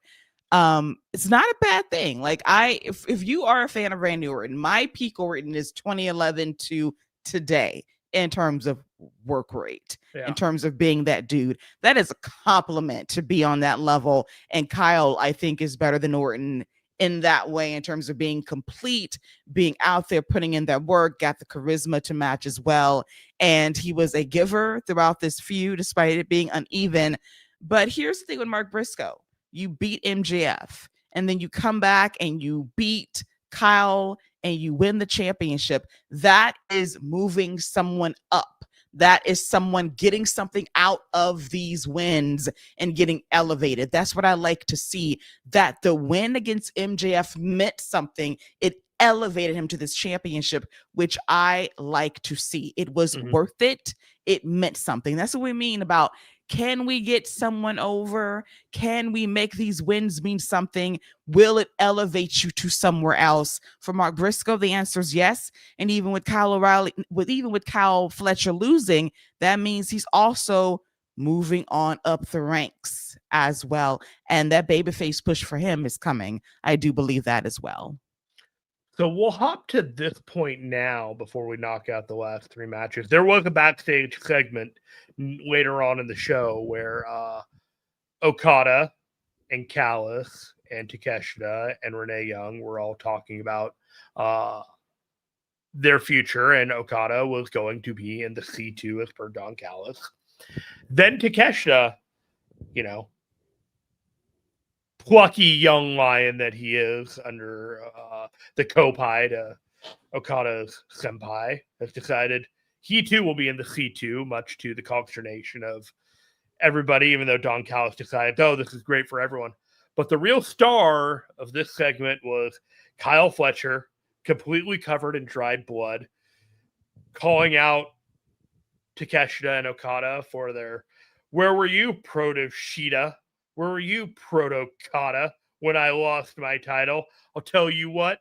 It's not a bad thing. Like if you are a fan of Randy Orton, my peak Orton is 2011 to today in terms of work rate, in terms of being that dude. That is a compliment to be on that level. And Kyle, I think, is better than Orton in that way, in terms of being complete, being out there, putting in that work, got the charisma to match as well. And he was a giver throughout this feud, despite it being uneven. But here's the thing with Mark Briscoe. You beat MJF, and then you come back and you beat Kyle and you win the championship. That is moving someone up. That is someone getting something out of these wins and getting elevated. That's what I like to see, that the win against MJF meant something. It elevated him to this championship, which I like to see. It was worth it. It meant something. That's what we mean about, can we get someone over? Can we make these wins mean something? Will it elevate you to somewhere else? For Mark Briscoe, the answer is yes. And even with Kyle O'Reilly, with Kyle Fletcher losing, that means he's also moving on up the ranks as well. And that babyface push for him is coming. I do believe that as well. So we'll hop to this point now before we knock out the last 3 matches. There was a backstage segment later on in the show where Okada and Callis and Takeshita and Renee Young were all talking about their future, and Okada was going to be in the C2 as per Don Callis. Then Takeshita, plucky young lion that he is under the Kopai to Okada's senpai, has decided he too will be in the C2, much to the consternation of everybody, even though Don Callis decided, this is great for everyone. But the real star of this segment was Kyle Fletcher, completely covered in dried blood, calling out Takeshita and Okada for their, where were you, Proto-Shida? Where were you, Proto-Kata, when I lost my title? I'll tell you what,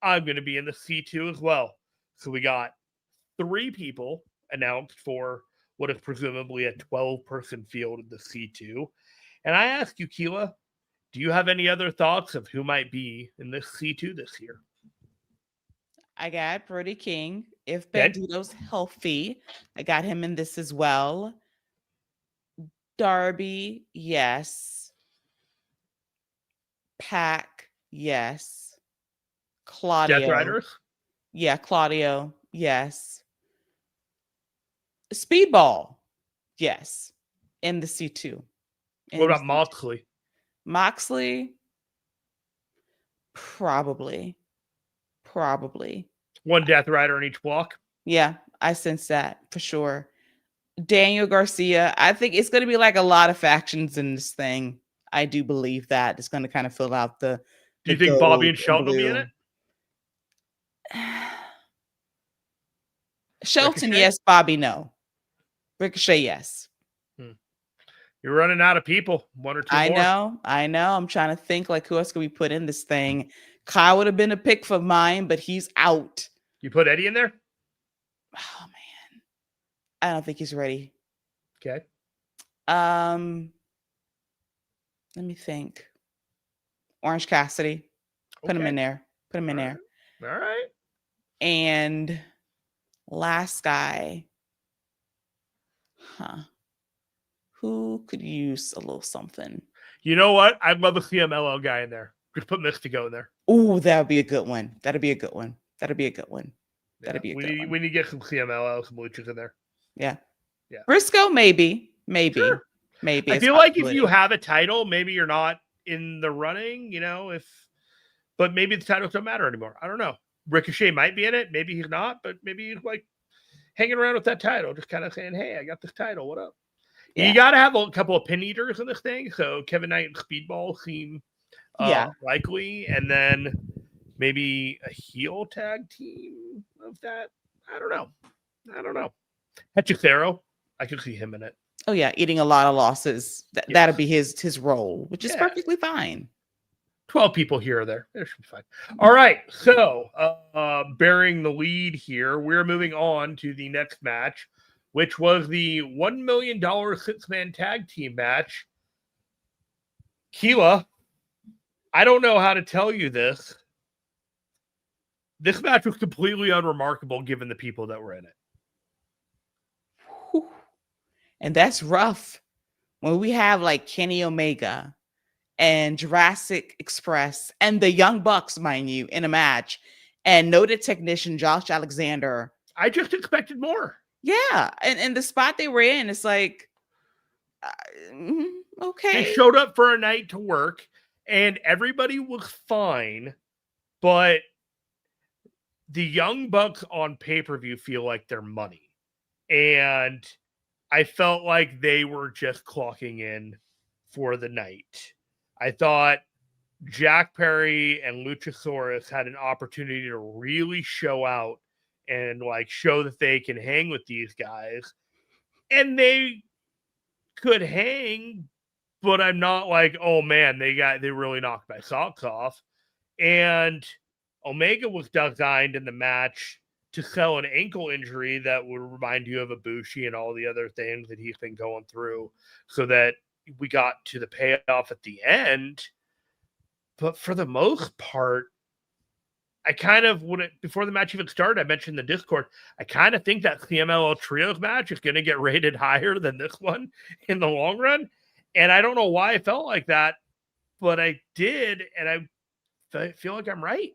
I'm going to be in the C2 as well. So we got 3 people announced for what is presumably a 12-person field in the C2. And I ask you, Keila, do you have any other thoughts of who might be in this C2 this year? I got Brody King. If Bandito's healthy, I got him in this as well. Darby, yes. Pac, yes. Claudio. Death Riders? Yeah, Claudio, yes. Speedball, yes. In the C2. What about Moxley? Moxley, probably. One Death Rider in each block? Yeah, I sense that for sure. Daniel Garcia, I think it's going to be like a lot of factions in this thing. I do believe that it's going to kind of fill out the. Do you think Bobby and Shelton will be in it? Shelton, yes. Bobby, no. Ricochet, yes. You're running out of people. 1 or 2 more. I know. I'm trying to think like who else could we put in this thing. Kyle would have been a pick for mine, but he's out. You put Eddie in there? Oh man. I don't think he's ready. Okay. Let me think. Orange Cassidy. Put him in there. All right. And last guy. Who could use a little something? You know what? I'd love to see a mellow guy in there. Just put Mystico in there. Ooh, that would be a good one. That'd be a good one. We need to get some CMLL, some luchas in there. Yeah. Briscoe, maybe. Sure. Maybe. I feel like if you have a title, maybe you're not in the running, but maybe the titles don't matter anymore. I don't know. Ricochet might be in it. Maybe he's not, but maybe he's like, hanging around with that title, just kind of saying, hey, I got this title. What up? Yeah. You got to have a couple of pin eaters in this thing. So Kevin Knight and Speedball seem likely. And then maybe a heel tag team of that. I don't know. Hechicero, I could see him in it. Oh, yeah. Eating a lot of losses. That'll be his role, which is perfectly fine. 12 people here or there. It should be fine. All right. So, bearing the lead here, we're moving on to the next match, which was the $1 million six-man tag team match. Keila, I don't know how to tell you this. This match was completely unremarkable given the people that were in it. Whew. And that's rough. When we have like Kenny Omega and Jurassic Express and the Young Bucks, mind you, in a match, and noted technician Josh Alexander. I just expected more. Yeah. And the spot they were in, it's like, okay. They showed up for a night to work and everybody was fine, but the Young Bucks on pay-per-view feel like they're money. And I felt like they were just clocking in for the night. I thought Jack Perry and Luchasaurus had an opportunity to really show out and like show that they can hang with these guys. And they could hang, but I'm not like, oh man, they really knocked my socks off. And Omega was designed in the match to sell an ankle injury that would remind you of Ibushi and all the other things that he's been going through, so that we got to the payoff at the end. But for the most part, I kind of, before the match even started, I mentioned the Discord, I kind of think that CMLL Trios match is going to get rated higher than this one in the long run. And I don't know why I felt like that, but I did. And I feel like I'm right.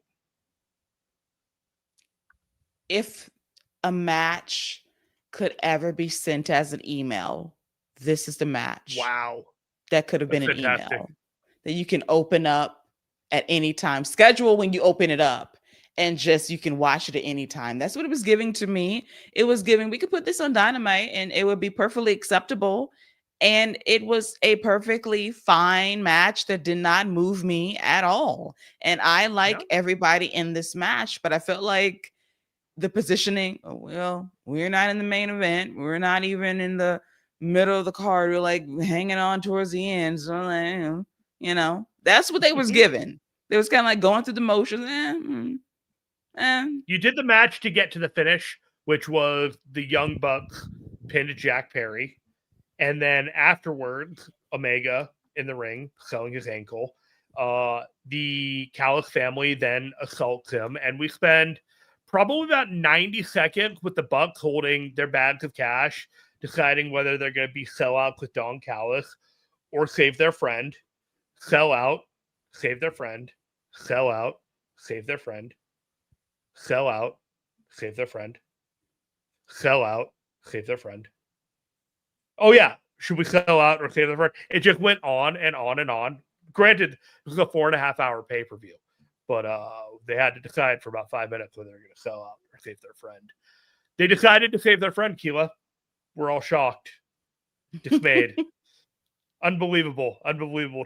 If a match could ever be sent as an email, this is the match. Wow. That could have been an email that you can open up at any time. Schedule when you open it up and just you can watch it at any time. That's what it was giving to me. It was giving, we could put this on Dynamite and it would be perfectly acceptable. And it was a perfectly fine match that did not move me at all. And I like everybody in this match, but I felt like the positioning, we're not in the main event. We're not even in the middle of the card. We're like hanging on towards the end. So, like, that's what they was given. They was kind of like going through the motions. You did the match to get to the finish, which was the Young Bucks pinned Jack Perry. And then afterwards, Omega in the ring, selling his ankle. The Callis family then assaults him. And we spend probably about 90 seconds with the Bucks holding their bags of cash, deciding whether they're going to be sellouts with Don Callis or save their friend. Sell out, save their friend. Sell out, save their friend. Sell out, save their friend. Sell out, save their friend. Oh, yeah. Should we sell out or save their friend? It just went on and on and on. Granted, this was a 4.5 hour pay-per-view, but they had to decide for about 5 minutes whether they're going to sell out or save their friend. They decided to save their friend, Keila. We're all shocked, dismayed. Unbelievable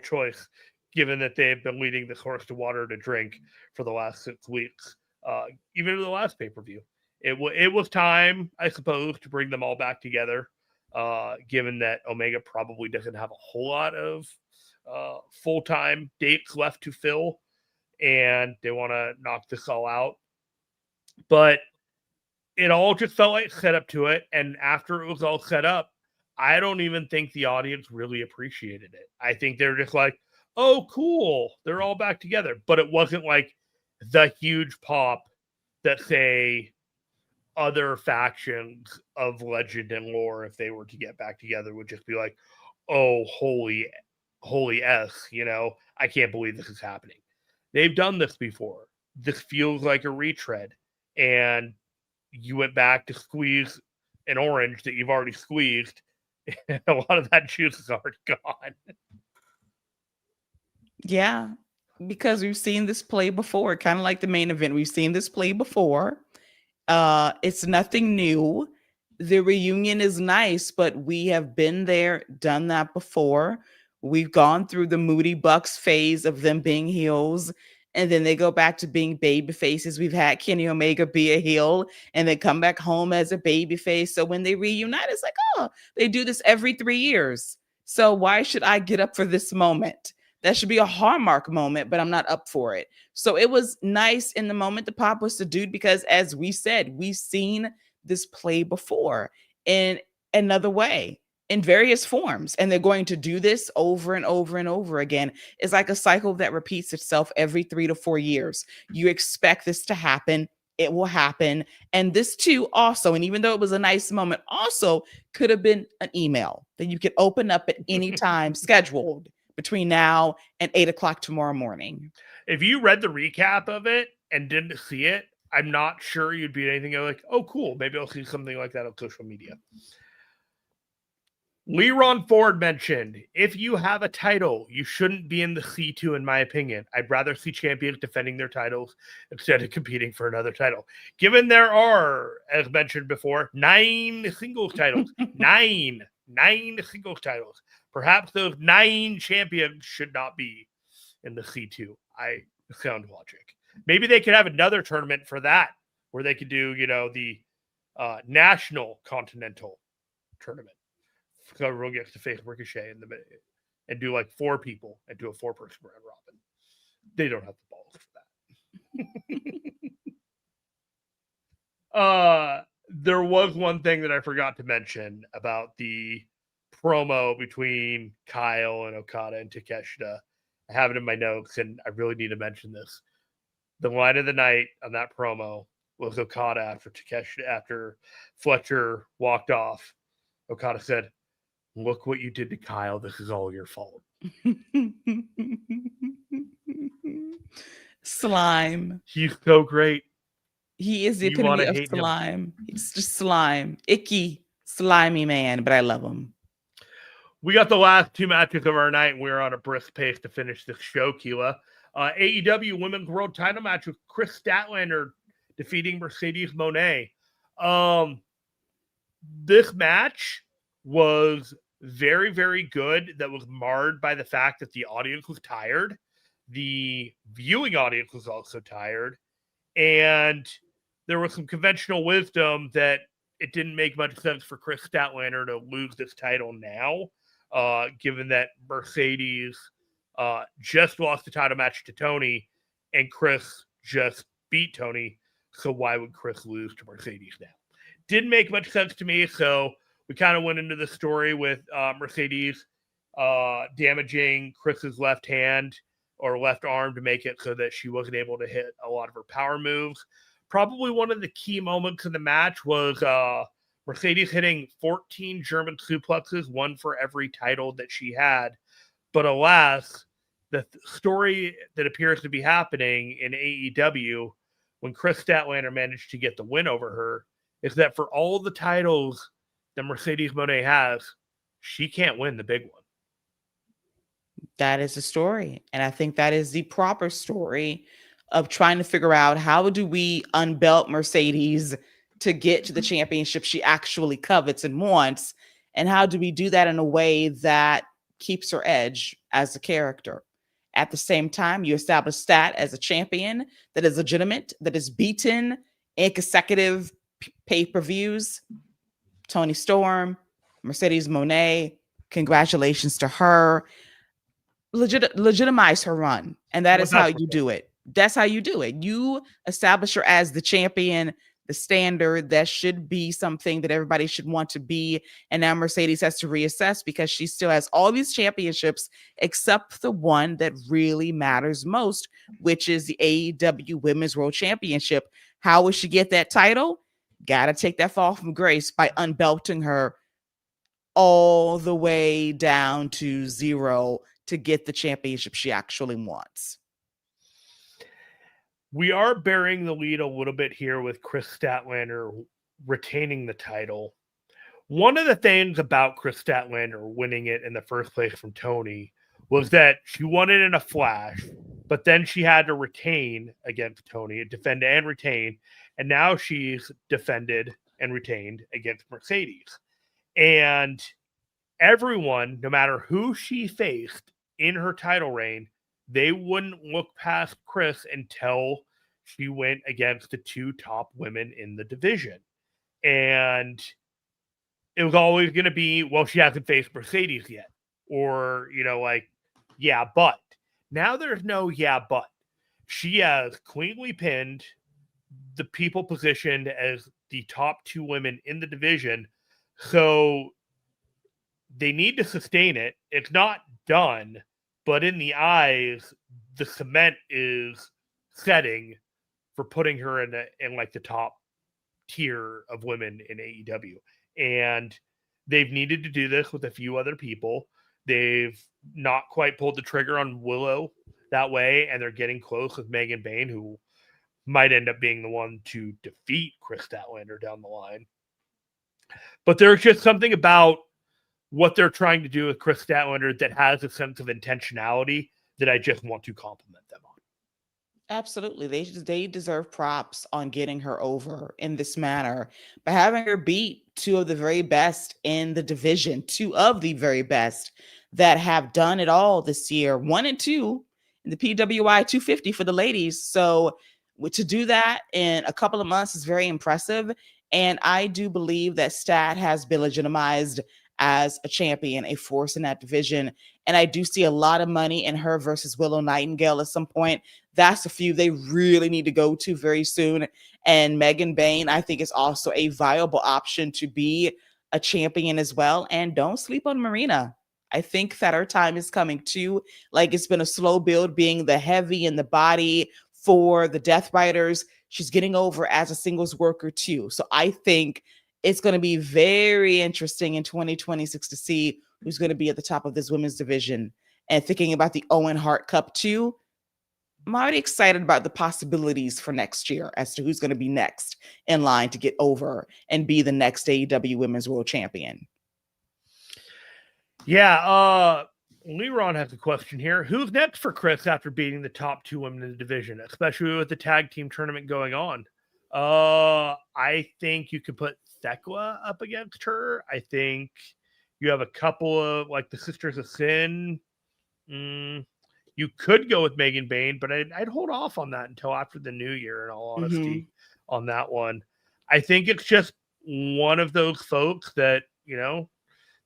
choice, given that they've been leading this horse to water to drink for the last 6 weeks, even in the last pay-per-view. It was time, I suppose, to bring them all back together, given that Omega probably doesn't have a whole lot of full-time dates left to fill, and they want to knock this all out. But it all just felt like set up to it, and after it was all set up, I don't even think the audience really appreciated it. I think they're just like, oh, cool, they're all back together. But it wasn't like the huge pop that, say, other factions of legend and lore, if they were to get back together, would just be like, oh, holy S, I can't believe this is happening. They've done this before. This feels like a retread. And you went back to squeeze an orange that you've already squeezed. And a lot of that juice is already gone. Yeah, because we've seen this play before, kind of like the main event. We've seen this play before. It's nothing new. The reunion is nice, but we have been there, done that before. We've gone through the Moody Bucks phase of them being heels, and then they go back to being baby faces. We've had Kenny Omega be a heel and then come back home as a baby face. So when they reunite, it's like, oh, they do this every 3 years. So why should I get up for this moment? That should be a hallmark moment, but I'm not up for it. So it was nice in the moment. The pop was subdued because, as we said, we've seen this play before in another way, in various forms, and they're going to do this over and over and over again. It's like a cycle that repeats itself every 3 to 4 years. You expect this to happen, it will happen. And this too also, and even though it was a nice moment, also could have been an email that you could open up at any time scheduled between now and 8 o'clock tomorrow morning. If you read the recap of it and didn't see it, I'm not sure you'd be anything like, oh, cool, maybe I'll see something like that on social media. Leron Ford mentioned, if you have a title, you shouldn't be in the C2, in my opinion. I'd rather see champions defending their titles instead of competing for another title. Given there are, as mentioned before, 9 singles titles, nine singles titles, perhaps those 9 champions should not be in the C2. I sound logic. Maybe they could have another tournament for that, where they could do, the National Continental Tournament. So everyone gets to face Ricochet in the minute and do like 4 people and do a 4-person round robin. They don't have the balls for that. There was one thing that I forgot to mention about the promo between Kyle and Okada and Takeshita. I have it in my notes, and I really need to mention this. The line of the night on that promo was Okada after Fletcher walked off. Okada said, "Look what you did to Kyle. This is all your fault." Slime. He's so great. He is the epitome of slime. It's just slime. Icky, slimy man, but I love him. We got the last 2 matches of our night, and we're on a brisk pace to finish this show, Keila. AEW Women's World Title match with Chris Statlander defeating Mercedes Moné. This match was very, very good. That was marred by the fact that the audience was tired. The viewing audience was also tired. And there was some conventional wisdom that it didn't make much sense for Chris Statlander to lose this title now, given that Mercedes just lost the title match to Tony and Chris just beat Tony. So why would Chris lose to Mercedes now? Didn't make much sense to me. So we kind of went into the story with Mercedes damaging Chris's left hand or left arm to make it so that she wasn't able to hit a lot of her power moves. Probably one of the key moments in the match was Mercedes hitting 14 German suplexes, 1 for every title that she had. But alas, the story that appears to be happening in AEW when Chris Statlander managed to get the win over her is that for all the titles that Mercedes Moné has, she can't win the big one. That is the story. And I think that is the proper story of trying to figure out how do we unbelt Mercedes to get to the championship she actually covets and wants, and how do we do that in a way that keeps her edge as a character. At the same time, you establish Stat as a champion that is legitimate, that is beaten in consecutive pay-per-views. Toni Storm, Mercedes Moné, congratulations to her. Legitimize her run. And that is how you do it. That's how you do it. You establish her as the champion, the standard. That should be something that everybody should want to be. And now Mercedes has to reassess because she still has all these championships except the one that really matters most, which is the AEW Women's World Championship. How will she get that title? Got to take that fall from grace by unbelting her all the way down to 0 to get the championship she actually wants. We are burying the lead a little bit here with Chris Statlander retaining the title. One of the things about Chris Statlander winning it in the first place from Tony was that she won it in a flash, but then she had to retain against Tony, defend and retain, and now she's defended and retained against Mercedes. And everyone, no matter who she faced in her title reign, they wouldn't look past Chris until she went against the two top women in the division. And it was always going to be, well, she hasn't faced Mercedes yet. Or, yeah, but. Now there's no yeah, but. She has cleanly pinned the people positioned as the top two women in the division. So they need to sustain it. It's not done, but in the eyes, the cement is setting for putting her in the top tier of women in AEW. And they've needed to do this with a few other people. They've not quite pulled the trigger on Willow that way, and they're getting close with Megan Bayne, who might end up being the one to defeat Chris Statlander down the line. But there's just something about what they're trying to do with Chris Statlander that has a sense of intentionality that I just want to compliment them on. Absolutely. They deserve props on getting her over in this manner by having her beat two of the very best in the division, two of the very best that have done it all this year, 1 and 2 in the PWI 250 for the ladies. So to do that in a couple of months is very impressive. And I do believe that Stat has been legitimized as a champion, a force in that division. And I do see a lot of money in her versus Willow Nightingale at some point. That's a feud they really need to go to very soon. And Megan Bayne, I think, is also a viable option to be a champion as well. And don't sleep on Marina. I think that her time is coming too. Like, it's been a slow build being the heavy in the body for the Death Riders. She's getting over as a singles worker too. So I think it's going to be very interesting in 2026 to see who's going to be at the top of this women's division. And thinking about the Owen Hart Cup too, I'm already excited about the possibilities for next year as to who's going to be next in line to get over and be the next AEW Women's World Champion. Yeah, Leron has a question here. Who's next for Chris after beating the top two women in the division, especially with the tag team tournament going on? I think you could put Thekla up against her. I think you have a couple of, like, the Sisters of Sin. You could go with Megan Bayne, but I'd hold off on that until after the new year, in all honesty, on that one. I think it's just one of those folks that,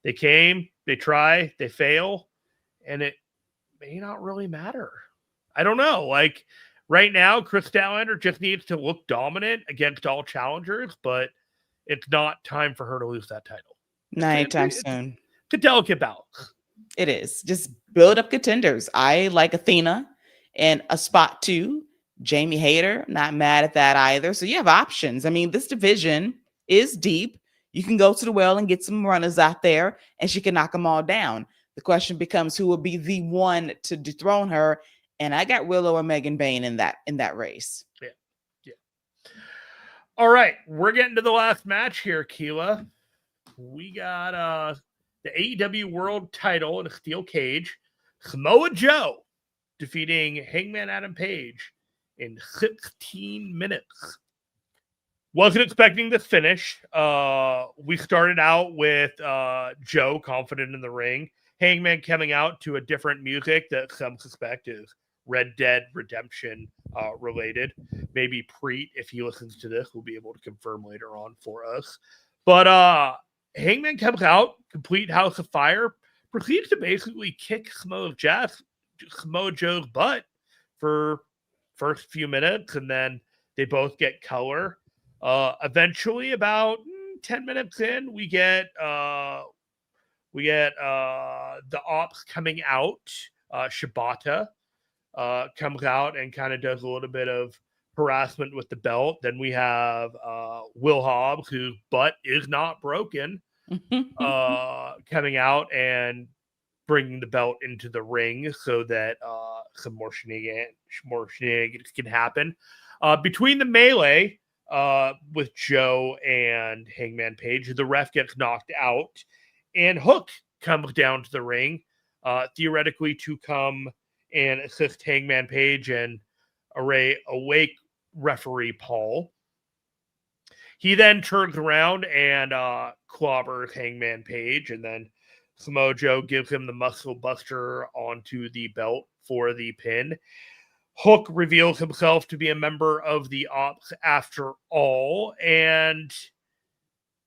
they came, they try, they fail, and it may not really matter. I don't know. Like, right now, Chris Statlander just needs to look dominant against all challengers, but it's not time for her to lose that title. Not anytime soon. It's a delicate balance. It is. Just build up contenders. I like Athena and a spot 2. Jamie Hayter, not mad at that either. So you have options. I mean, this division is deep. You can go to the well and get some runners out there, and she can knock them all down. The question becomes who will be the one to dethrone her. And I got Willow and Megan Bayne in that race. Yeah. All right, we're getting to the last match here, Keila. We got the AEW World Title in a steel cage. Samoa Joe defeating Hangman Adam Page in 16 minutes. Wasn't expecting this finish. We started out with Joe confident in the ring. Hangman coming out to a different music that some suspect is Red Dead Redemption related. Maybe Preet, if he listens to this, will be able to confirm later on for us. But Hangman comes out, complete House of Fire, proceeds to basically kick Samoa Joe's butt for first few minutes, and then they both get color. Eventually, about 10 minutes in, we get the Ops coming out. Shibata comes out and kind of does a little bit of harassment with the belt. Then we have Will Hobbs, whose butt is not broken, coming out and bringing the belt into the ring so that some more shenanigans can happen. Between the melee with Joe and Hangman Page, the ref gets knocked out, and Hook comes down to the ring, theoretically to come and assist Hangman Page and awake referee Paul. He then turns around and clobbers Hangman Page, and then Samoa Joe gives him the muscle buster onto the belt for the pin. Hook reveals himself to be a member of the Ops after all, and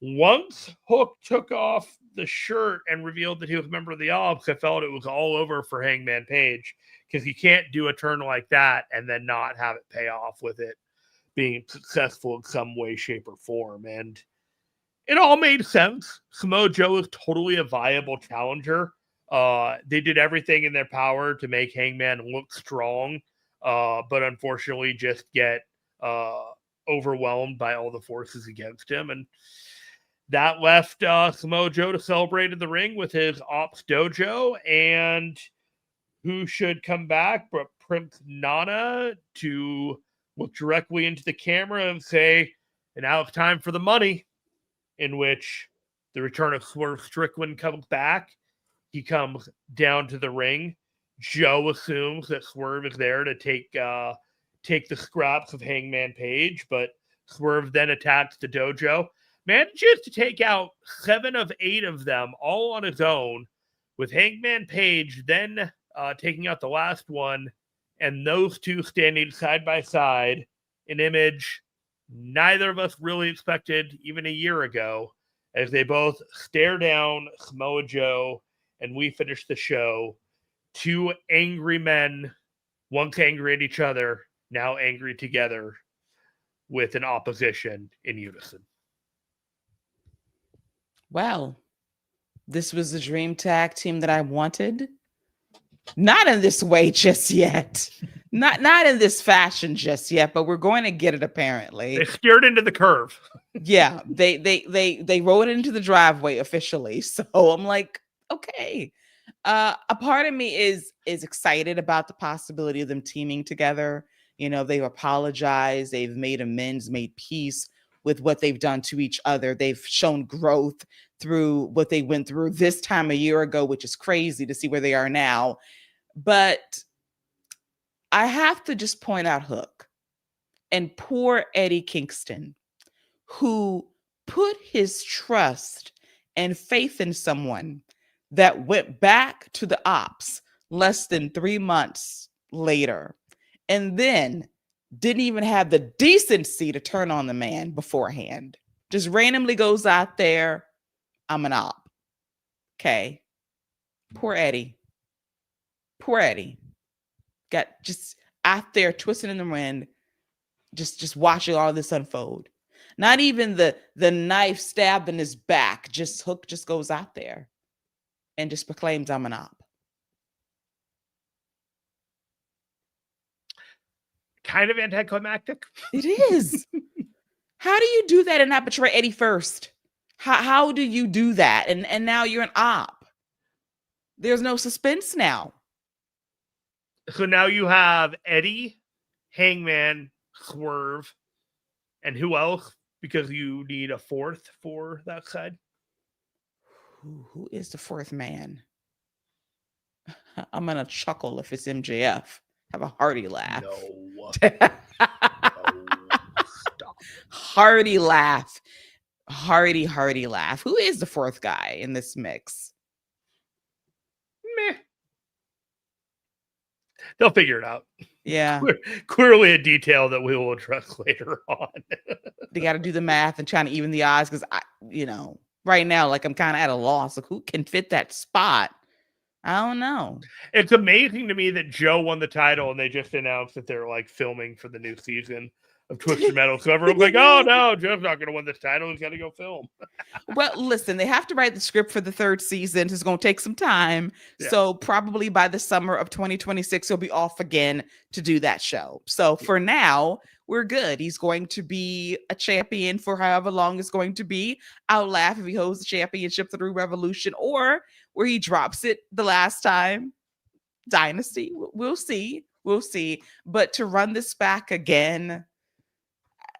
once Hook took off the shirt and revealed that he was a member of the Ops, I felt it was all over for Hangman Page, because you can't do a turn like that and then not have it pay off with it being successful in some way, shape, or form. And it all made sense. Samoa Joe is totally a viable challenger. They did everything in their power to make Hangman look strong, but unfortunately just get overwhelmed by all the forces against him. And that left Samoa Joe to celebrate in the ring with his Ops Dojo, and who should come back but Prince Nana to look directly into the camera and say, and now it's time for the money, in which the return of Swerve Strickland comes back. He comes down to the ring. Joe assumes that Swerve is there to take the scraps of Hangman Page, but Swerve then attacks the dojo, manages to take out 7 of 8 of them all on his own, with Hangman Page then taking out the last one, and those two standing side by side, an image neither of us really expected even a year ago, as they both stare down Samoa Joe, and we finish the show. 2 angry men, once angry at each other, now angry together, with an opposition in unison. Well, this was the dream tag team that I wanted. Not in this way just yet. Not in this fashion just yet, but we're going to get it apparently. They steered into the curve. Yeah, they rode into the driveway officially. So I'm like, okay. A part of me is excited about the possibility of them teaming together. You know, they've apologized, they've made amends, made peace with what they've done to each other. They've shown growth through what they went through this time a year ago, which is crazy to see where they are now. But I have to just point out Hook and poor Eddie Kingston, who put his trust and faith in someone that went back to the Ops less than 3 months later, and then didn't even have the decency to turn on the man beforehand. Just randomly goes out there, I'm an op. Okay. Poor Eddie. Poor Eddie. Got just out there twisting in the wind, just watching all this unfold. Not even the knife stabbed in his back. Just Hook just goes out there and just proclaims, I'm an op. Kind of anticlimactic. It is. How do you do that and not betray Eddie first? How do you do that? And now you're an op. There's no suspense now. So now you have Eddie, Hangman, Swerve, and who else? Because you need a fourth for that side. Who is the fourth man? I'm gonna chuckle if it's MJF. Have a hearty laugh. No. Stop. Hearty laugh. Hearty laugh. Who is the fourth guy in this mix? Meh. They'll figure it out. Yeah. Clearly a detail that we will address later on. They got to do the math and trying to even the odds because right now, like I'm kind of at a loss. Like who can fit that spot? I don't know. It's amazing to me that Joe won the title and they just announced that they're like filming for the new season of Twisted Metal. So everyone's like, oh no, Joe's not going to win this title. He's got to go film. Well, listen, they have to write the script for the 3rd season. It's going to take some time. Yeah. So probably by the summer of 2026, he'll be off again to do that show. So for now, we're good. He's going to be a champion for however long it's going to be. I'll laugh if he holds the championship through Revolution or where he drops it the last time. Dynasty. We'll see. We'll see. But to run this back again,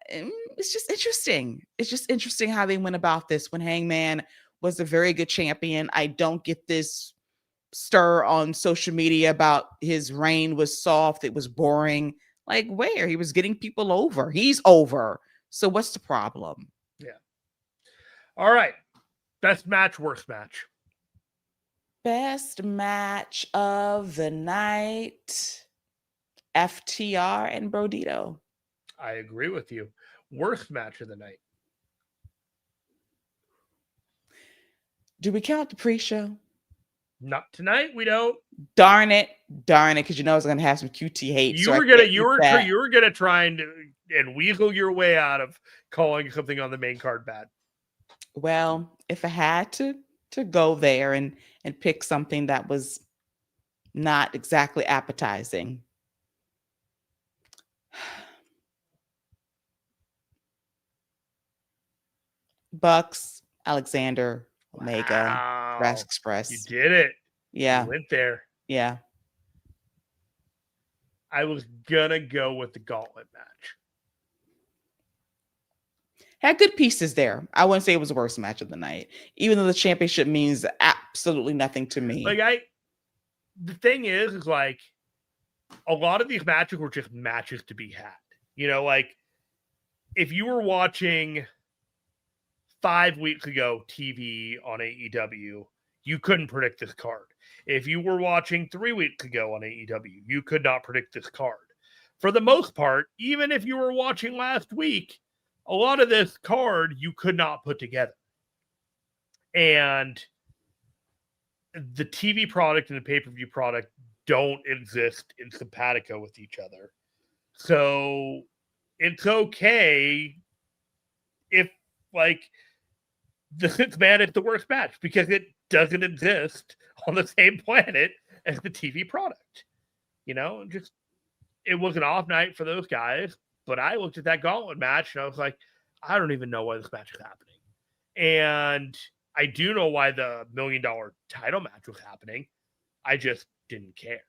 it's just interesting. It's just interesting how they went about this when Hangman was a very good champion. I don't get this stir on social media about his reign was soft. It was boring. Like where? He was getting people over. He's over. So what's the problem? Yeah. All right. Best match, worst match. Best match of the night, FTR and Brodito. I agree with you. Worst match of the night. Do we count the pre-show? Not tonight. We don't. Darn it, because you know I was gonna have some QT hate. You were gonna try and weasel your way out of calling something on the main card bad. Well, if I had to go there and pick something that was not exactly appetizing. Bucks, Alexander, Omega, Jurassic Express. You did it. Yeah. You went there. Yeah. I was gonna go with the gauntlet match. Had good pieces there. I wouldn't say it was the worst match of the night, even though the championship means absolutely nothing to me. The thing is like a lot of these matches were just matches to be had. You know, like if you were watching 5 weeks ago TV on AEW, you couldn't predict this card. If you were watching 3 weeks ago on AEW, you could not predict this card. For the most part, even if you were watching last week, a lot of this card you could not put together. And the TV product and the pay-per-view product don't exist in simpatico with each other. So it's okay if, like, the sixth man is the worst match because it doesn't exist on the same planet as the TV product. You know, just it was an off night for those guys. But I looked at that gauntlet match and I was like, I don't even know why this match is happening. And I do know why the $1 million title match was happening. I just didn't care.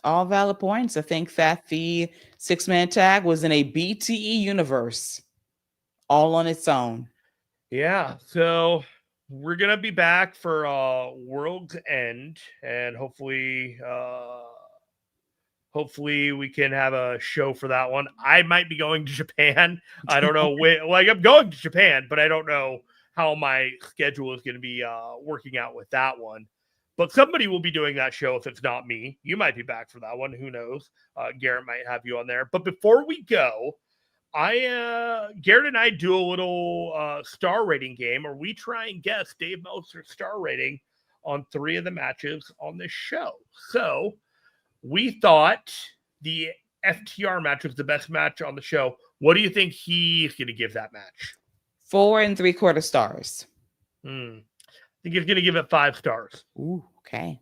All valid points. I think that the 6-man tag was in a BTE universe all on its own. Yeah. So we're going to be back for World's End, and hopefully we can have a show for that one. I might be going to Japan. I don't know when, like I'm going to Japan, but I don't know how my schedule is going to be working out with that one. But somebody will be doing that show if it's not me. You might be back for that one. Who knows? Garrett might have you on there. But before we go, Garrett and I do a little star rating game, or we try and guess Dave Meltzer's star rating on 3 of the matches on this show. So we thought the FTR match was the best match on the show. What do you think he's going to give that match? 4 3/4 stars. I think he's going to give it 5 stars. Ooh, okay.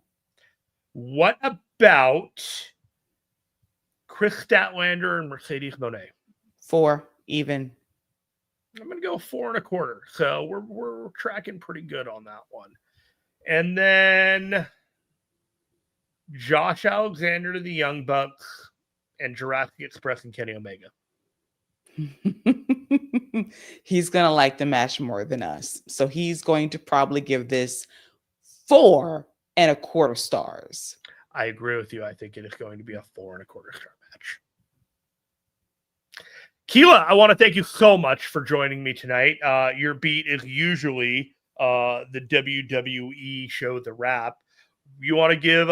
What about Chris Statlander and Mercedes Moné? 4 even. I'm going to go 4 1/4. So we're tracking pretty good on that one. And then Josh Alexander to the Young Bucks and Jurassic Express and Kenny Omega. He's going to like the match more than us. So he's going to probably give this 4 1/4 stars. I agree with you. I think it is going to be a 4 1/4 star match. Keila, I want to thank you so much for joining me tonight. Your beat is usually the WWE show, The Wrap. You want to give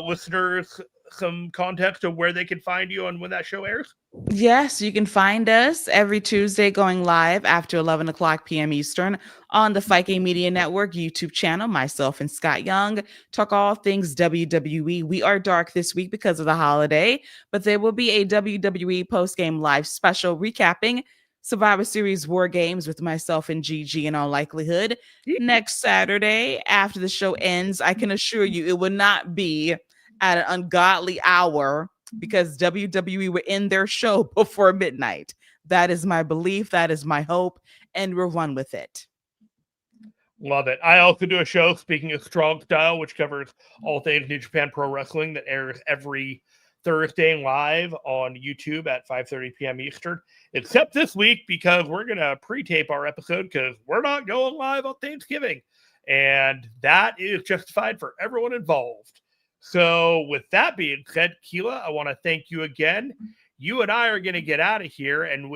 listeners some context of where they can find you and when that show airs? Yes, you can find us every Tuesday going live after 11 o'clock p.m. Eastern on the Fight Game Media Network YouTube channel. Myself and Scott Young talk all things WWE. We are dark this week because of the holiday, but there will be a WWE Post Game live special recapping Survivor Series War Games with myself and Gigi in all likelihood next Saturday after the show ends. I can assure you it will not be at an ungodly hour because WWE were in their show before midnight. That is my belief. That is my hope. And we'll run with it. Love it. I also do a show, Speaking of Strong Style, which covers all things New Japan Pro Wrestling, that airs every Thursday live on YouTube at 5:30 p.m. Eastern, except this week because we're going to pre-tape our episode because we're not going live on Thanksgiving. And that is justified for everyone involved. So with that being said, Keila, I want to thank you again. you and I are going to get out of here and I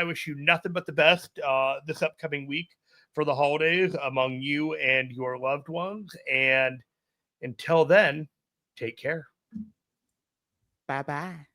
wish you nothing but the best this upcoming week for the holidays among you and your loved ones. And until then, take care. Bye-bye.